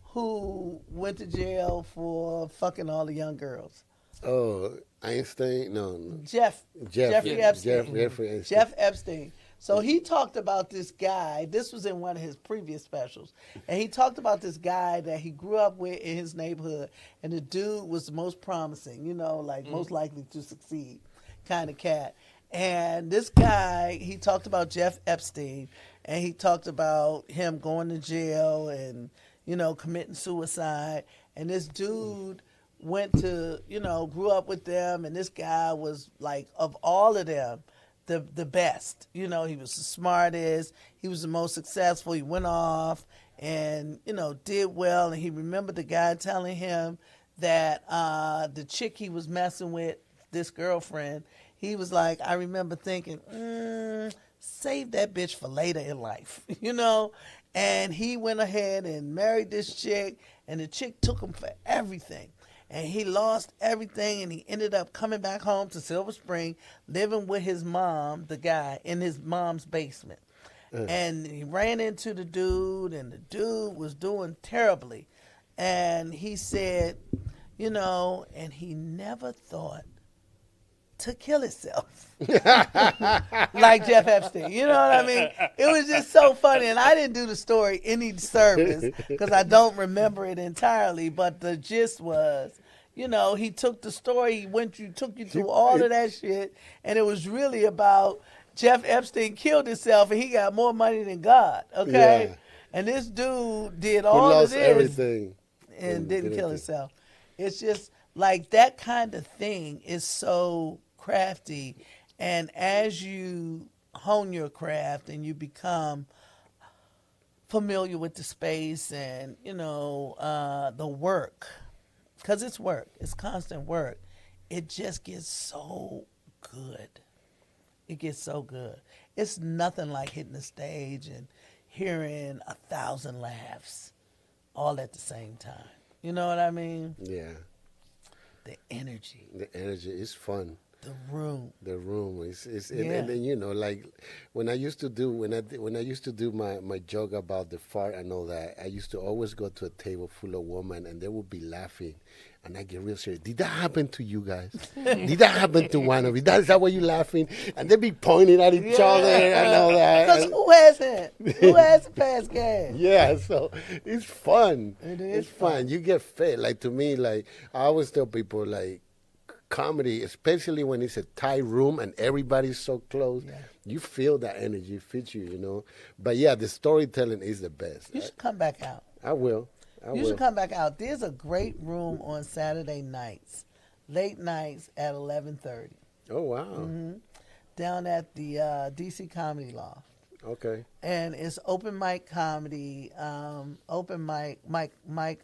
who went to jail for fucking all the young girls? Oh, Einstein? No. Jeffrey Epstein. Jeffrey Epstein. Jeff Epstein. So he talked about this guy. This was in one of his previous specials. And he talked about this guy that he grew up with in his neighborhood. And the dude was the most promising, you know, like most likely to succeed kind of cat. And this guy, he talked about Jeff Epstein. And he talked about him going to jail and, you know, committing suicide. And this dude went to, you know, grew up with them. And this guy was like, of all of them, the best. You know, he was the smartest. He was the most successful. He went off and, you know, did well. And he remembered the guy telling him that the chick he was messing with, this girlfriend, he was like, I remember thinking, save that bitch for later in life, you know? And he went ahead and married this chick, and the chick took him for everything. And he lost everything, and he ended up coming back home to Silver Spring, living with his mom, the guy, in his mom's basement. And he ran into the dude, and the dude was doing terribly. And he said, you know, and he never thought to kill himself. Like Jeff Epstein. You know what I mean? It was just so funny. And I didn't do the story any service because I don't remember it entirely. But the gist was, you know, he took the story, took you through all of that shit. And it was really about Jeff Epstein killed himself and he got more money than God. Okay? Yeah. And this dude did Who all of lost this everything. and didn't kill himself. It's just like that kind of thing is so crafty. And as you hone your craft and you become familiar with the space and, you know, the work, because it's work, it's constant work, it just gets so good. It gets so good. It's nothing like hitting the stage and hearing 1,000 laughs all at the same time. You know what I mean? Yeah. The energy, The energy is fun. the room. The room is Yeah. and then you know, like when I used to do my joke about the fart and all that, I used to always go to a table full of women and they would be laughing, and I get real serious. Did that happen to you guys? Did that happen to one of you? Is that why you laughing? And they be pointing at each other and all that. Because who hasn't? Who hasn't passed gas? Yeah, so it's fun. It is It's fun. You get fed. Like to me, like I always tell people, like comedy, especially when it's a tight room and everybody's so close, Yeah. you feel that energy, it fits you, you know. But yeah, the storytelling is the best. You should come back out. I will. You should come back out. There's a great room on Saturday nights, late nights at 11:30, Oh wow. down at the DC Comedy Loft. Okay. And it's open mic comedy.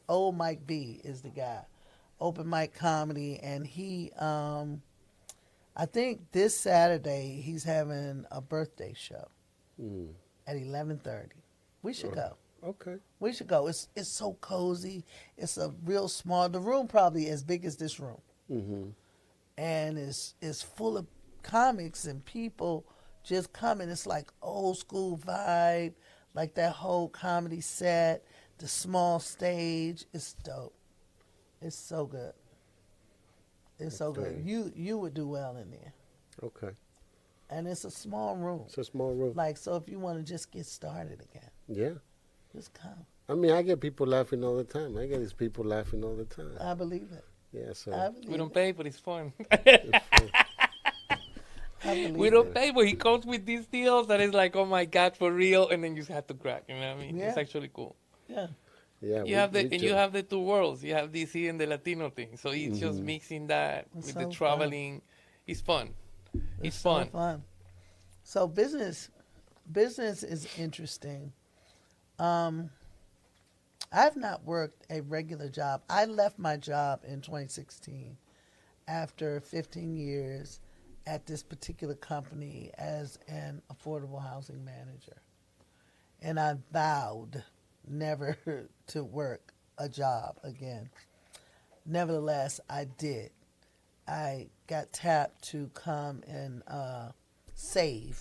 Old Mike B is the guy. open mic comedy, and he, I think this Saturday he's having a birthday show at 11:30. We should go. Okay. We should go. It's so cozy. It's a real small. The room probably as big as this room, and it's full of comics and people just coming. It's like old school vibe, like that whole comedy set, the small stage. It's dope. It's so good. It's so good. You would do well in there. Okay. And it's a small room. It's a small room. Like, so if you want to just get started again, Yeah. just come. I mean, I get people laughing all the time. I get these people laughing all the time. I believe it. Yeah, so. I believe We don't it. pay, but it's fun. I believe We it. don't pay, but he comes with these deals that is like, oh my God, for real, and then you just have to crack. You know what I mean? Yeah. It's actually cool. Yeah. Yeah, You have the two worlds. You have DC and the Latino thing. So it's just mixing that It's with so the traveling. It's fun. It's so fun. fun. So business is interesting. I've not worked a regular job. I left my job in 2016 after 15 years at this particular company as an affordable housing manager. And I vowed never to work a job again. Nevertheless, I did. I got tapped to come and save,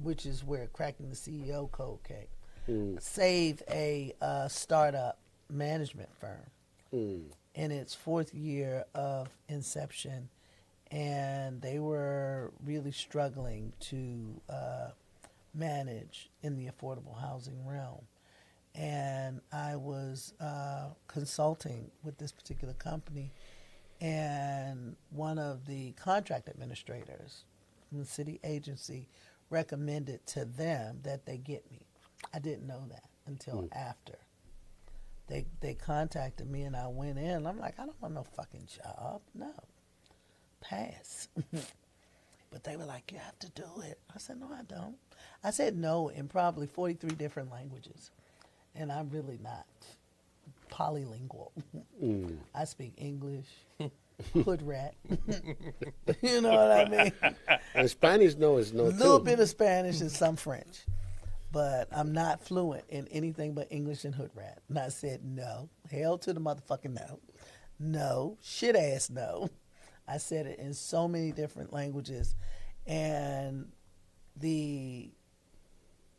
which is where Cracking the CEO Code came. Save a startup management firm in its fourth year of inception, and they were really struggling to manage in the affordable housing realm. And I was consulting with this particular company, and one of the contract administrators from the city agency recommended to them that they get me. I didn't know that until after. They contacted me, and I went in. I'm like, I don't want no fucking job. No. Pass. But they were like, you have to do it. I said, no, I don't. I said no in probably 43 different languages. And I'm really not polylingual. I speak English, hood rat. You know what I mean? And Spanish, no, is no A little too. bit of Spanish and some French. But I'm not fluent in anything but English and hood rat. And I said no. Hell to the motherfucking no. No. Shit ass no. I said it in so many different languages. And the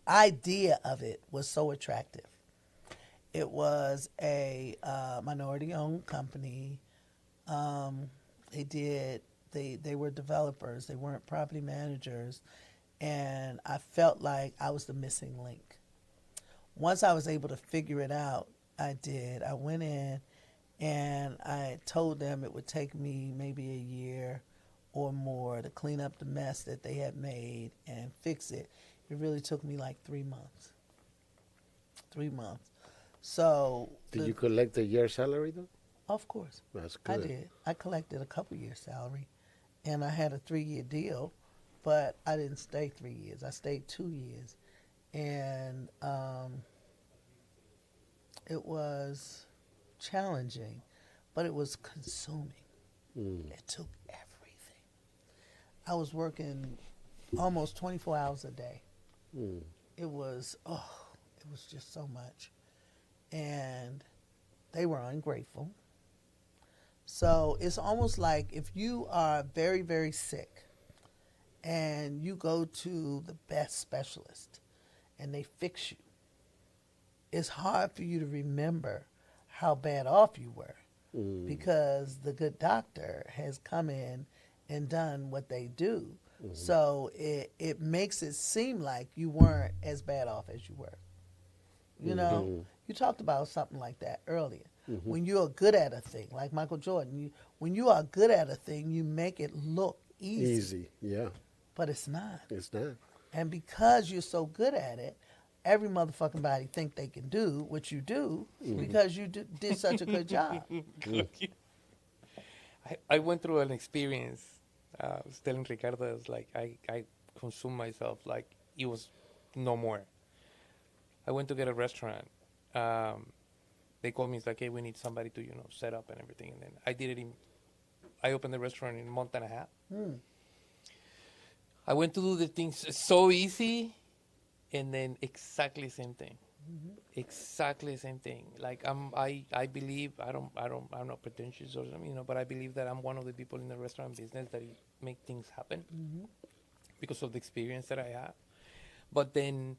idea of it was so attractive. It was a minority-owned company. They were developers. They weren't property managers. And I felt like I was the missing link. Once I was able to figure it out, I did. I went in and I told them it would take me maybe a year or more to clean up the mess that they had made and fix it. It really took me like 3 months. 3 months. So Did you collect a year's salary, though? Of course. That's I good. did. I collected a couple years' salary, and I had a 3-year deal, but I didn't stay 3 years. I stayed 2 years, and it was challenging, but it was consuming. It took everything. I was working almost 24 hours a day. It was just so much. And they were ungrateful. So it's almost like if you are very, very sick and you go to the best specialist and they fix you, it's hard for you to remember how bad off you were because the good doctor has come in and done what they do. So it makes it seem like you weren't as bad off as you were. You know, you talked about something like that earlier. When you're good at a thing, like Michael Jordan, when you are good at a thing, you make it look easy. Easy, yeah. But it's not. It's not. And because you're so good at it, every motherfucking body think they can do what you do because you did such a good job. I went through an experience. I was telling Ricardo, I was like, I consumed myself like it was no more. I went to get a restaurant. they called me. It's like, hey, we need somebody to set up and everything. And then I opened the restaurant in a month and a half. I went to do the things so easy, and then exactly the same thing. Exactly the same thing. Like I believe I'm not pretentious or something, but I believe that I'm one of the people in the restaurant business that make things happen because of the experience that I have. But then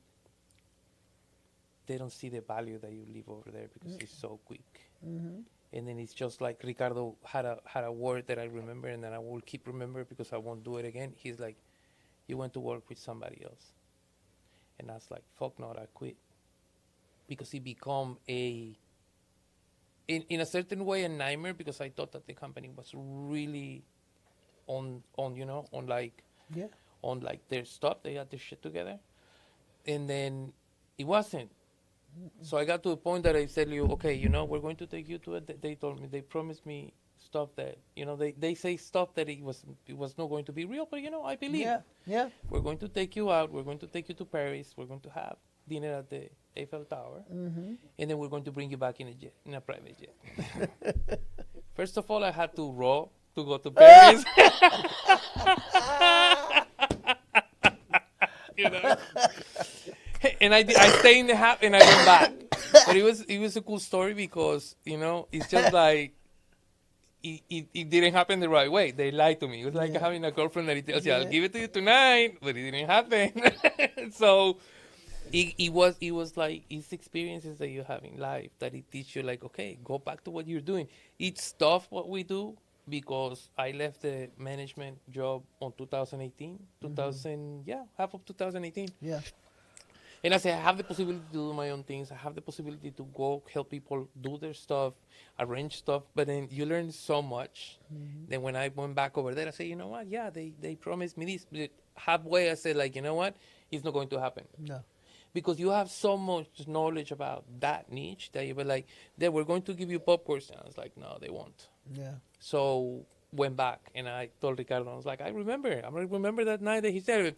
they don't see the value that you leave over there because it's so quick. And then it's just like Ricardo had a word that I remember, and then I will keep remember because I won't do it again. He's like, you went to work with somebody else. And I was like, fuck no, I quit. Because it become in a certain way, a nightmare, because I thought that the company was really on their stuff. They had their shit together. And then it wasn't. So I got to a point that I said, okay, we're going to take you to it. They told me, they promised me stuff that, they say stuff that it was not going to be real, but I believe. Yeah. We're going to take you out. We're going to take you to Paris. We're going to have dinner at the Eiffel Tower. And then we're going to bring you back in a private jet. First of all, I had to row to go to Paris. And I stayed in the house and I went back. But it was a cool story because, it's just like, it didn't happen the right way. They lied to me. It was like having a girlfriend that tells you, I'll give it to you tonight, but it didn't happen. So it was like, it's experiences that you have in life that it teach you, like, okay, go back to what you're doing. It's tough what we do because I left the management job on 2018, half of 2018. Yeah. And I said, I have the possibility to do my own things. I have the possibility to go help people do their stuff, arrange stuff. But then you learn so much. Then when I went back over there, I said, you know what? Yeah, they promised me this. But halfway, I said, like, you know what? It's not going to happen. No. Because you have so much knowledge about that niche that you were like, we're going to give you popcorn. And I was like, no, they won't. Yeah. So went back and I told Ricardo, I was like, I remember that night that he said,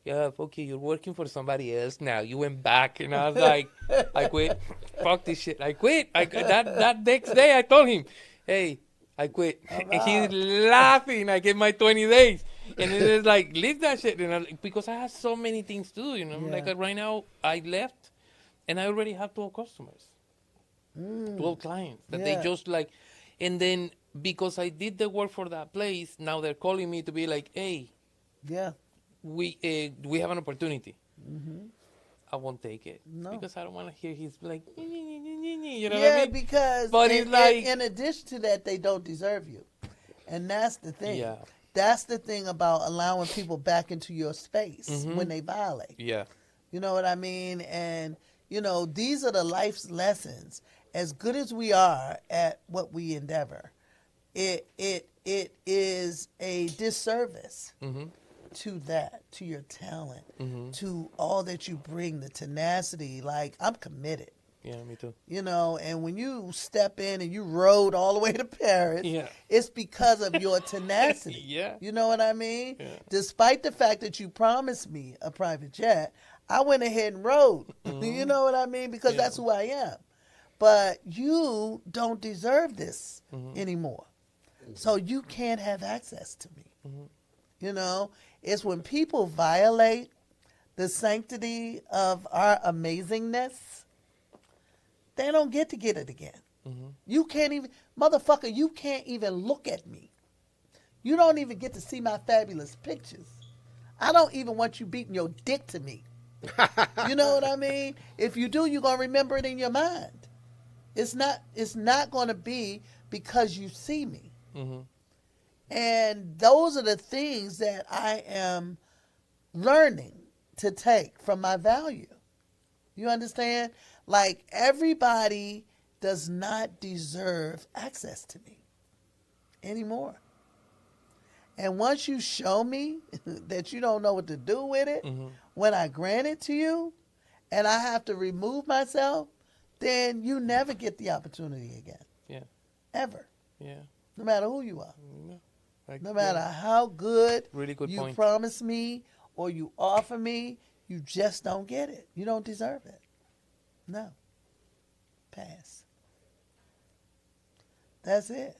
yeah, okay, you're working for somebody else now. You went back, and I was like, I quit. Fuck this shit. I quit. That next day, I told him, hey, I quit. And he's laughing. I get my 20 days. And it is like, leave that shit. Because I have so many things to do, Yeah. Like right now, I left, and I already have 12 customers. 12 clients. That they just like, and then because I did the work for that place, now they're calling me to be like, hey. Yeah. We have an opportunity. I won't take it because I don't want to hear he's like, you know what I mean? Because but it's like, in addition to that, they don't deserve you, and that's the thing. Yeah. That's the thing about allowing people back into your space when they violate. Yeah. You know what I mean? And these are the life's lessons. As good as we are at what we endeavor, it is a disservice. To that, to your talent, to all that you bring, the tenacity. Like, I'm committed. Yeah, me too. And when you step in and you rode all the way to Paris, it's because of your tenacity. Yeah. You know what I mean? Yeah. Despite the fact that you promised me a private jet, I went ahead and rode. You know what I mean? Because that's who I am. But you don't deserve this anymore. So you can't have access to me. It's when people violate the sanctity of our amazingness, they don't get it again. You can't even, motherfucker, you can't even look at me. You don't even get to see my fabulous pictures. I don't even want you beating your dick to me. You know what I mean? If you do, you're going to remember it in your mind. It's not going to be because you see me. And those are the things that I am learning to take from my value. You understand? Like, everybody does not deserve access to me anymore. And once you show me that you don't know what to do with it, when I grant it to you and I have to remove myself, then you never get the opportunity again. Yeah. Ever. Yeah. No matter who you are. No matter yeah. how good, Really good you point. promise me or you offer me, you just don't get it. You don't deserve it. No. Pass. That's it.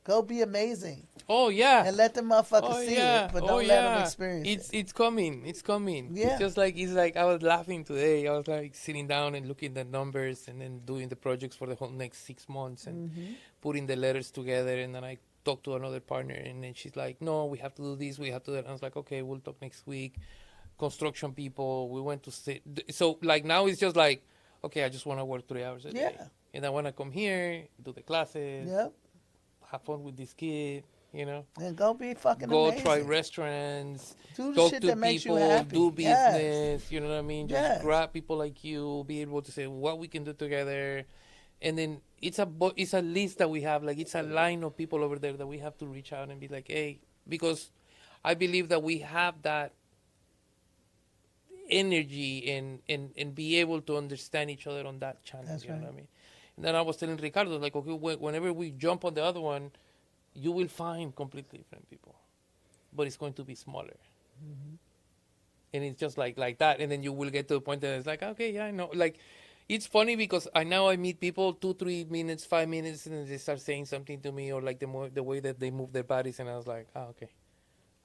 Go be amazing. Oh yeah. And let the motherfuckers Oh see yeah. it, but Oh don't let them yeah. experience it. It's coming. It's coming. Yeah. It's like I was laughing today. I was like sitting down and looking at numbers and then doing the projects for the whole next 6 months and putting the letters together. And then I talked to another partner and then she's like, "No, we have to do this. We have to do that." And I was like, "Okay, we'll talk next week." Construction people. We went to sit. So like now it's just like, okay, I just want to work 3 hours a day, Yeah. and I want to come here, do the classes, Yep. have fun with this kid, you know. And go be fucking Go amazing. try restaurants, Do the talk shit to that makes you people, happy. do Yes. business. You know what I mean? Just Yes. grab people like you, be able to say what we can do together, and then it's a list that we have. Like it's a line of people over there that we have to reach out and be like, hey, because I believe that we have that energy and be able to understand each other on that channel. That's you know right. what I mean? And then I was telling Ricardo, like, okay, whenever we jump on the other one, you will find completely different people, but it's going to be smaller. And it's just like that, and then you will get to the point that it's like, okay, yeah, I know. Like, it's funny because I meet people 2-3 minutes, 5 minutes, and then they start saying something to me, or like the way that they move their bodies, and I was like, okay,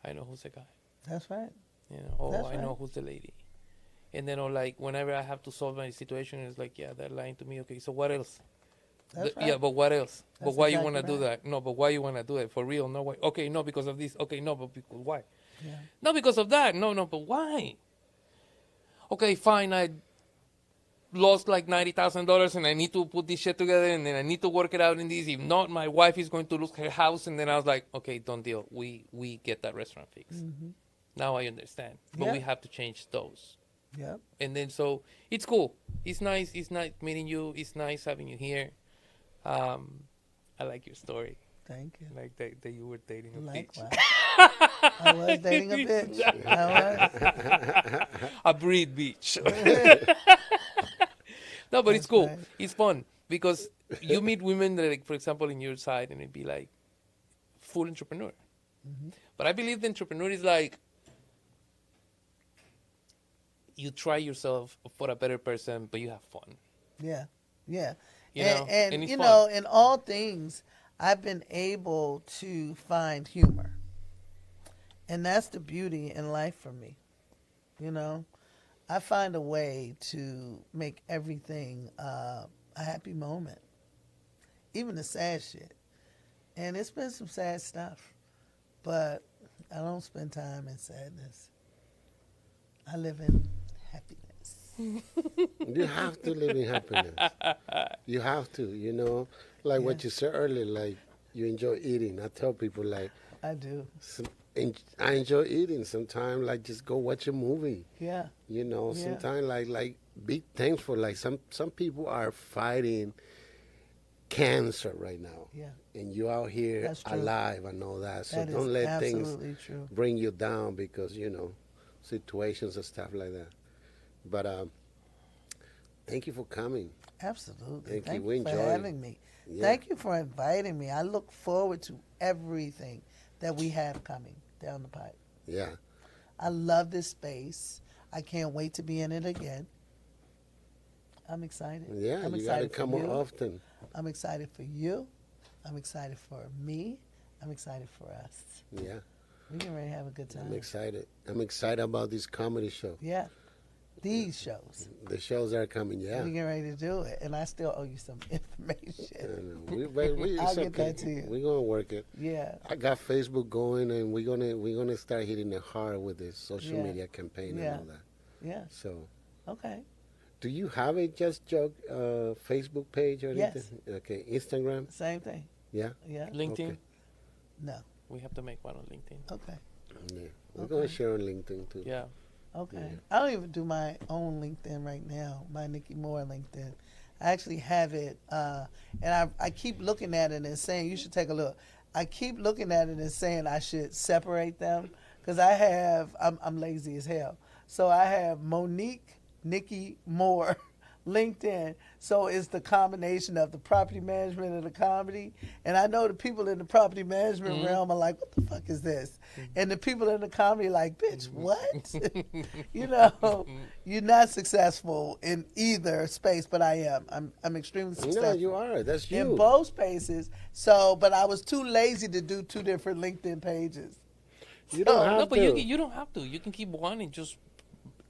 I know who's the guy. That's right. You know, oh, That's I know right. who's the lady. And then, or like, whenever I have to solve my situation, it's like, yeah, they're lying to me. Okay, so what else? That's right. Yeah, but what else? But That's why you exactly want to do right. that? No, but why you want to do it? For real? No, why? Okay, no, because of this. Okay, no, but because why? Yeah. No, because of that. No, but why? Okay, fine. I lost like $90,000 and I need to put this shit together and then I need to work it out in this. If not, my wife is going to lose her house. And then I was like, okay, don't deal. We get that restaurant fixed. Now I understand. But we Yeah. have to change those. Yep. And then so it's cool. It's nice. It's nice meeting you. It's nice having you here. I like your story. Thank you. Like that you were dating a bitch. Likewise. I was dating a bitch. I was. A breed bitch. No, but it's That's cool. right. It's fun because you meet women that, like, for example, in your side, and it'd be like full entrepreneur. But I believe the entrepreneur is like you try yourself for a better person, but you have fun. Yeah. Yeah. You know? And, And it's you fun. know, in all things, I've been able to find humor. And that's the beauty in life for me. You know, I find a way to make everything a happy moment, even the sad shit. And it's been some sad stuff, but I don't spend time in sadness. I live in happiness. You have to live in happiness. You have to, you know, like what Yeah. you said earlier, like you enjoy eating. I tell people like I do. I enjoy eating. Sometimes like just go watch a movie. Yeah. You know, Yeah. sometimes like be thankful. Like some people are fighting cancer right now, Yeah. and you out here That's true. alive and all that. So That is don't let things absolutely true. bring you down because you know situations and stuff like that. But thank you for coming. Absolutely. Thank you. Thank We you for enjoy it. having me. Yeah. Thank you for inviting me. I look forward to everything that we have coming down the pipe. Yeah. I love this space. I can't wait to be in it again. I'm excited. Yeah, I'm you got to excited for come more you. often. I'm excited for you. I'm excited for me. I'm excited for us. Yeah, We can really have a good time. I'm excited. I'm excited about this comedy show. Yeah. These shows. The shows are coming, yeah. We get ready to do it. And I still owe you some information. It's I'll get okay. that to you. We're going to work it. Yeah. I got Facebook going, and we're gonna start hitting it hard with this social Yeah. media campaign Yeah. and all that. Yeah. So, Okay. do you have a Just Joke Facebook page or Yes. anything? Okay, Instagram? Same thing. Yeah? Yeah. LinkedIn. Okay. No. We have to make one on LinkedIn. Okay. Yeah. We're going to share on LinkedIn, too. Yeah. Okay. Yeah. I don't even do my own LinkedIn right now, my Nikki Moore LinkedIn. I actually have it, and I keep looking at it and saying, you should take a look. I keep looking at it and saying I should separate them because I'm lazy as hell. So I have Monique Nikki Moore LinkedIn. So it's the combination of the property management and the comedy. And I know the people in the property management realm are like, what the fuck is this? And the people in the comedy like, bitch, what? You know, you're not successful in either space, but I am. I'm extremely successful. No, you are. That's you. In both spaces. So, but I was too lazy to do 2 different LinkedIn pages. You don't have No, but to. you don't have to. You can keep one and just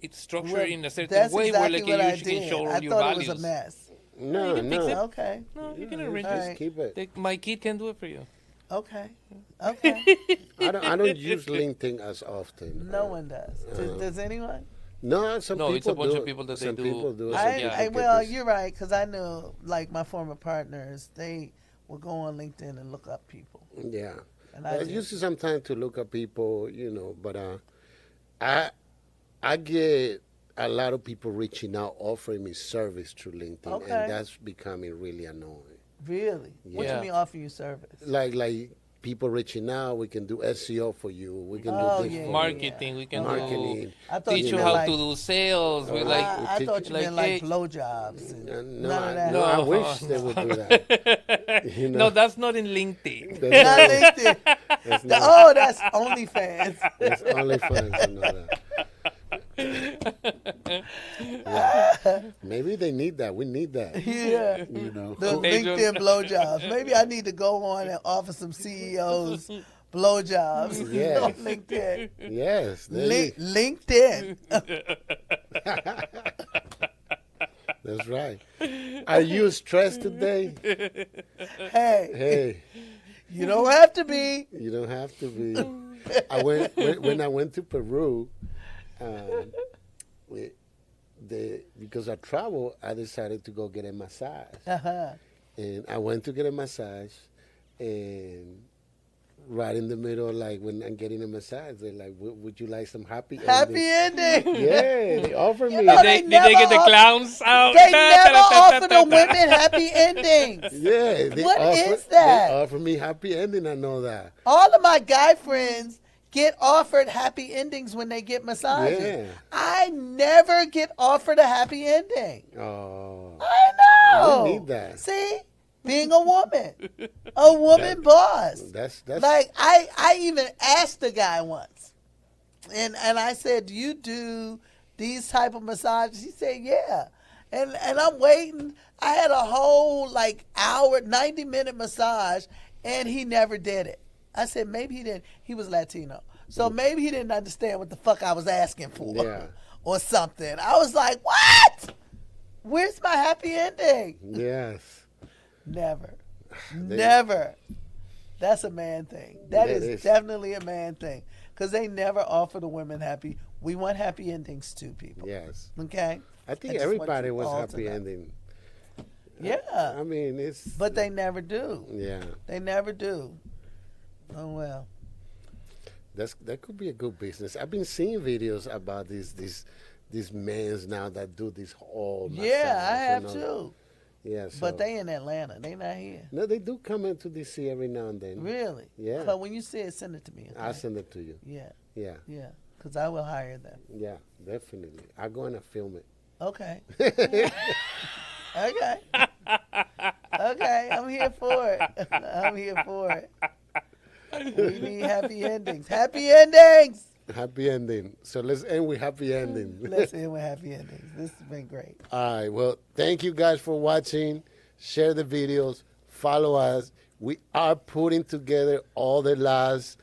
it's structured Well, in a certain that's way exactly where what I like you can did. show I your thought values. it was a mess. No, you can fix it. no. Okay. No, you can Just arrange Alright. it. keep it. My kid can do it for you. Okay. Okay. I don't use LinkedIn as often. No one does. Does anyone? No, some No, people it's a bunch do of it. people that they Some do. people do it. I- Some yeah. people Well, get this. you're right, because I know, like, my former partners, they will go on LinkedIn and look up people. Yeah. And I I did. use it sometimes to look at people, but I get a lot of people reaching out offering me service through LinkedIn, Okay. and that's becoming really annoying. Really? What Yeah. you mean offer you service? Like people reaching out, we can do SEO for you, we can Oh, do this yeah, for yeah. Marketing, we can marketing. do. I thought Teach you meant how like, to do sales. We Oh, like. I teach- thought you like, meant like hey- blowjobs. And No, none of that. no, I No. wish they would do that. You know? No, that's not in LinkedIn. That's Not not- LinkedIn. that's not- Oh, that's OnlyFans. That's only fun to know that. Yeah. Maybe they need that. We need that. Yeah. You know. The Adrian. LinkedIn blowjobs. Maybe I need to go on and offer some CEOs blowjobs Yes. on LinkedIn. Yes. there you- LinkedIn. That's right. Are you stressed today? Hey, Hey, you don't have to be. you don't have to be. When I went to Peru, because I travel, I decided to go get a massage. Uh-huh. And I went to get a massage, and right in the middle, like when I'm getting a massage, they're like, "Would you like some happy Happy ending?" ending. Yeah, they offer me. know, Did They they get the never- clowns out? They never offer the women happy endings. Yeah, they What offer, is that? They offer me happy ending. I know that. All of my guy friends get offered happy endings when they get massages. Yeah. I never get offered a happy ending. Oh, I know. we need that. See? Being a woman boss. That's Like I even asked the guy once, and I said, "Do you do these type of massages?" He said, "Yeah." And I'm waiting. I had a whole like hour, 90-minute massage, and he never did it. I said maybe he didn't. He was Latino, so maybe he didn't understand what the fuck I was asking for, Yeah. or something. I was like, "What? Where's my happy ending?" yes. Never. They- Never. That's a man thing. That That is is. definitely a man thing. Because they never offer the women happy. We want happy endings too, people. Yes. Okay? I think just want everybody you wants all to happy know. ending. Yeah. I mean, it's. But they never do. Yeah, They never do. Oh, well. that could be a good business. I've been seeing videos about these men now that do this whole. Yeah, massage, I have you know. too. Yeah, so. But they in Atlanta. They not here. No, they do come into DC every now and then. Really? Yeah. But when you see it, send it to me. Okay? I'll send it to you. Yeah. Yeah, Yeah. Because I will hire them. yeah, definitely. I'll go and film it. Okay. Okay. Okay, I'm here for it. I'm here for it. We need happy endings. Happy endings! Happy ending. So let's end with happy ending. Let's end with happy endings. This has been great. All right. Well, thank you guys for watching. Share the videos. Follow us. We are putting together all the last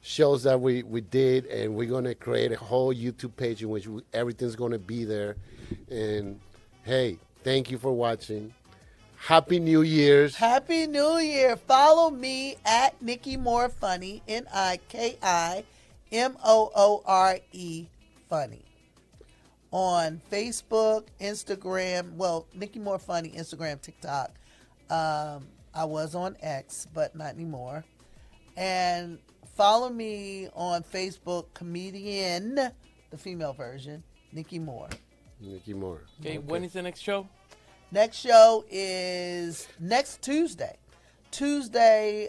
shows that we did, and we're going to create a whole YouTube page in which everything's going to be there. And, hey, thank you for watching. Happy New Year's. Happy New Year. Follow me at Nikki Moore Funny, NIKIMOORE Funny. On Facebook, Instagram, well, Nikki Moore Funny, Instagram, TikTok. I was on X, but not anymore. And follow me on Facebook, comedian, the female version, Nikki Moore. Nikki Moore. Okay, when is the next show? Next show is next Tuesday. Tuesday,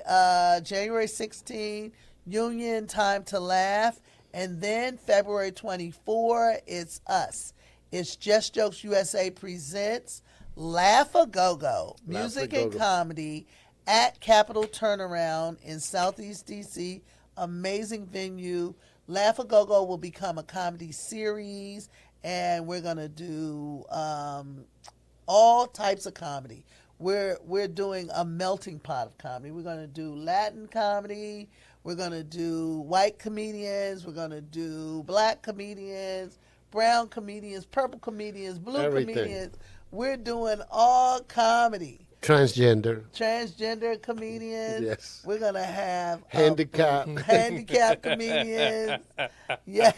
January 16, Union Time to Laugh. And then February 24, it's us. It's Just Jokes USA presents Laugh-A-Go-Go, music and Laugh-A-Go-Go. comedy at Capitol Turnaround in Southeast DC. Amazing venue. Laugh-A-Go-Go will become a comedy series, and we're going to do all types of comedy. We're doing a melting pot of comedy. We're going to do Latin comedy. We're going to do white comedians. We're going to do black comedians, brown comedians, purple comedians, blue Everything. comedians. We're doing all comedy. Transgender Comedians. Yes. We're going to have handicap. handicapped comedians. Yes.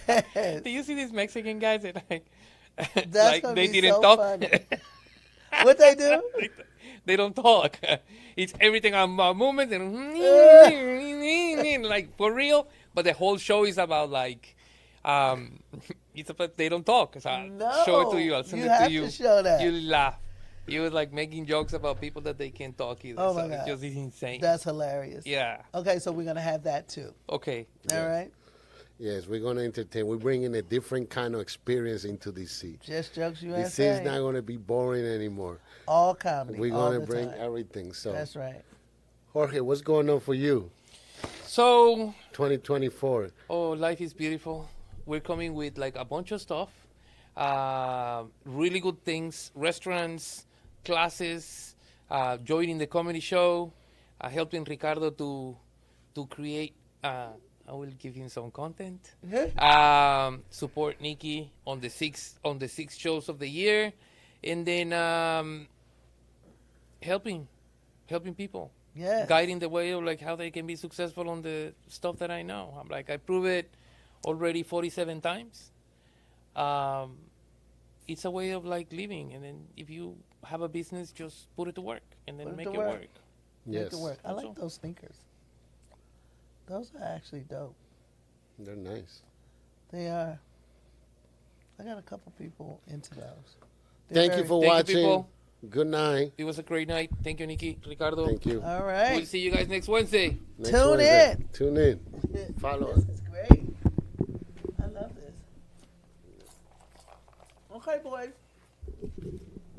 Do you see these Mexican guys that That's like going they to be didn't so talk? funny. What they do? They don't talk. It's everything on movement and like for real. But the whole show is about like, it's about they don't talk. So I'll show it to you. I'll send you it have to you. to show that. You laugh. You was like making jokes about people that they can't talk either. Oh my so God. it's just insane. That's hilarious. Yeah. Okay, so we're going to have that too. Okay. All right? Yes, we're going to entertain. We're bringing a different kind of experience into DC. Just Jokes DC USA. is not going to be boring anymore. All comedy. We're all going the to bring time. everything. So, That's right. Jorge, what's going on for you? So, 2024. oh, life is beautiful. We're coming with like a bunch of stuff. Really good things. Restaurants, classes, joining the comedy show, helping Ricardo to create. I will give him some content. Support Nikki on the six shows of the year, and then helping people, Yes. guiding the way of like how they can be successful on the stuff that I know. I'm like I prove it already 47 times. It's a way of like living, and then if you have a business, just put it to work and then Put it make to it work. work. Yes. Make it work. I That's like all. those sneakers. Those are actually dope. They're nice. They are. I got a couple people into those. They're Thank you very- for Thank you, watching. people. Good night. It was a great night. Thank you, Nikki, Ricardo. Thank you. All We'll right. see you guys next Wednesday. Next Tune Wednesday. in. Tune in. Follow us. This is great. I love this. Okay, boys.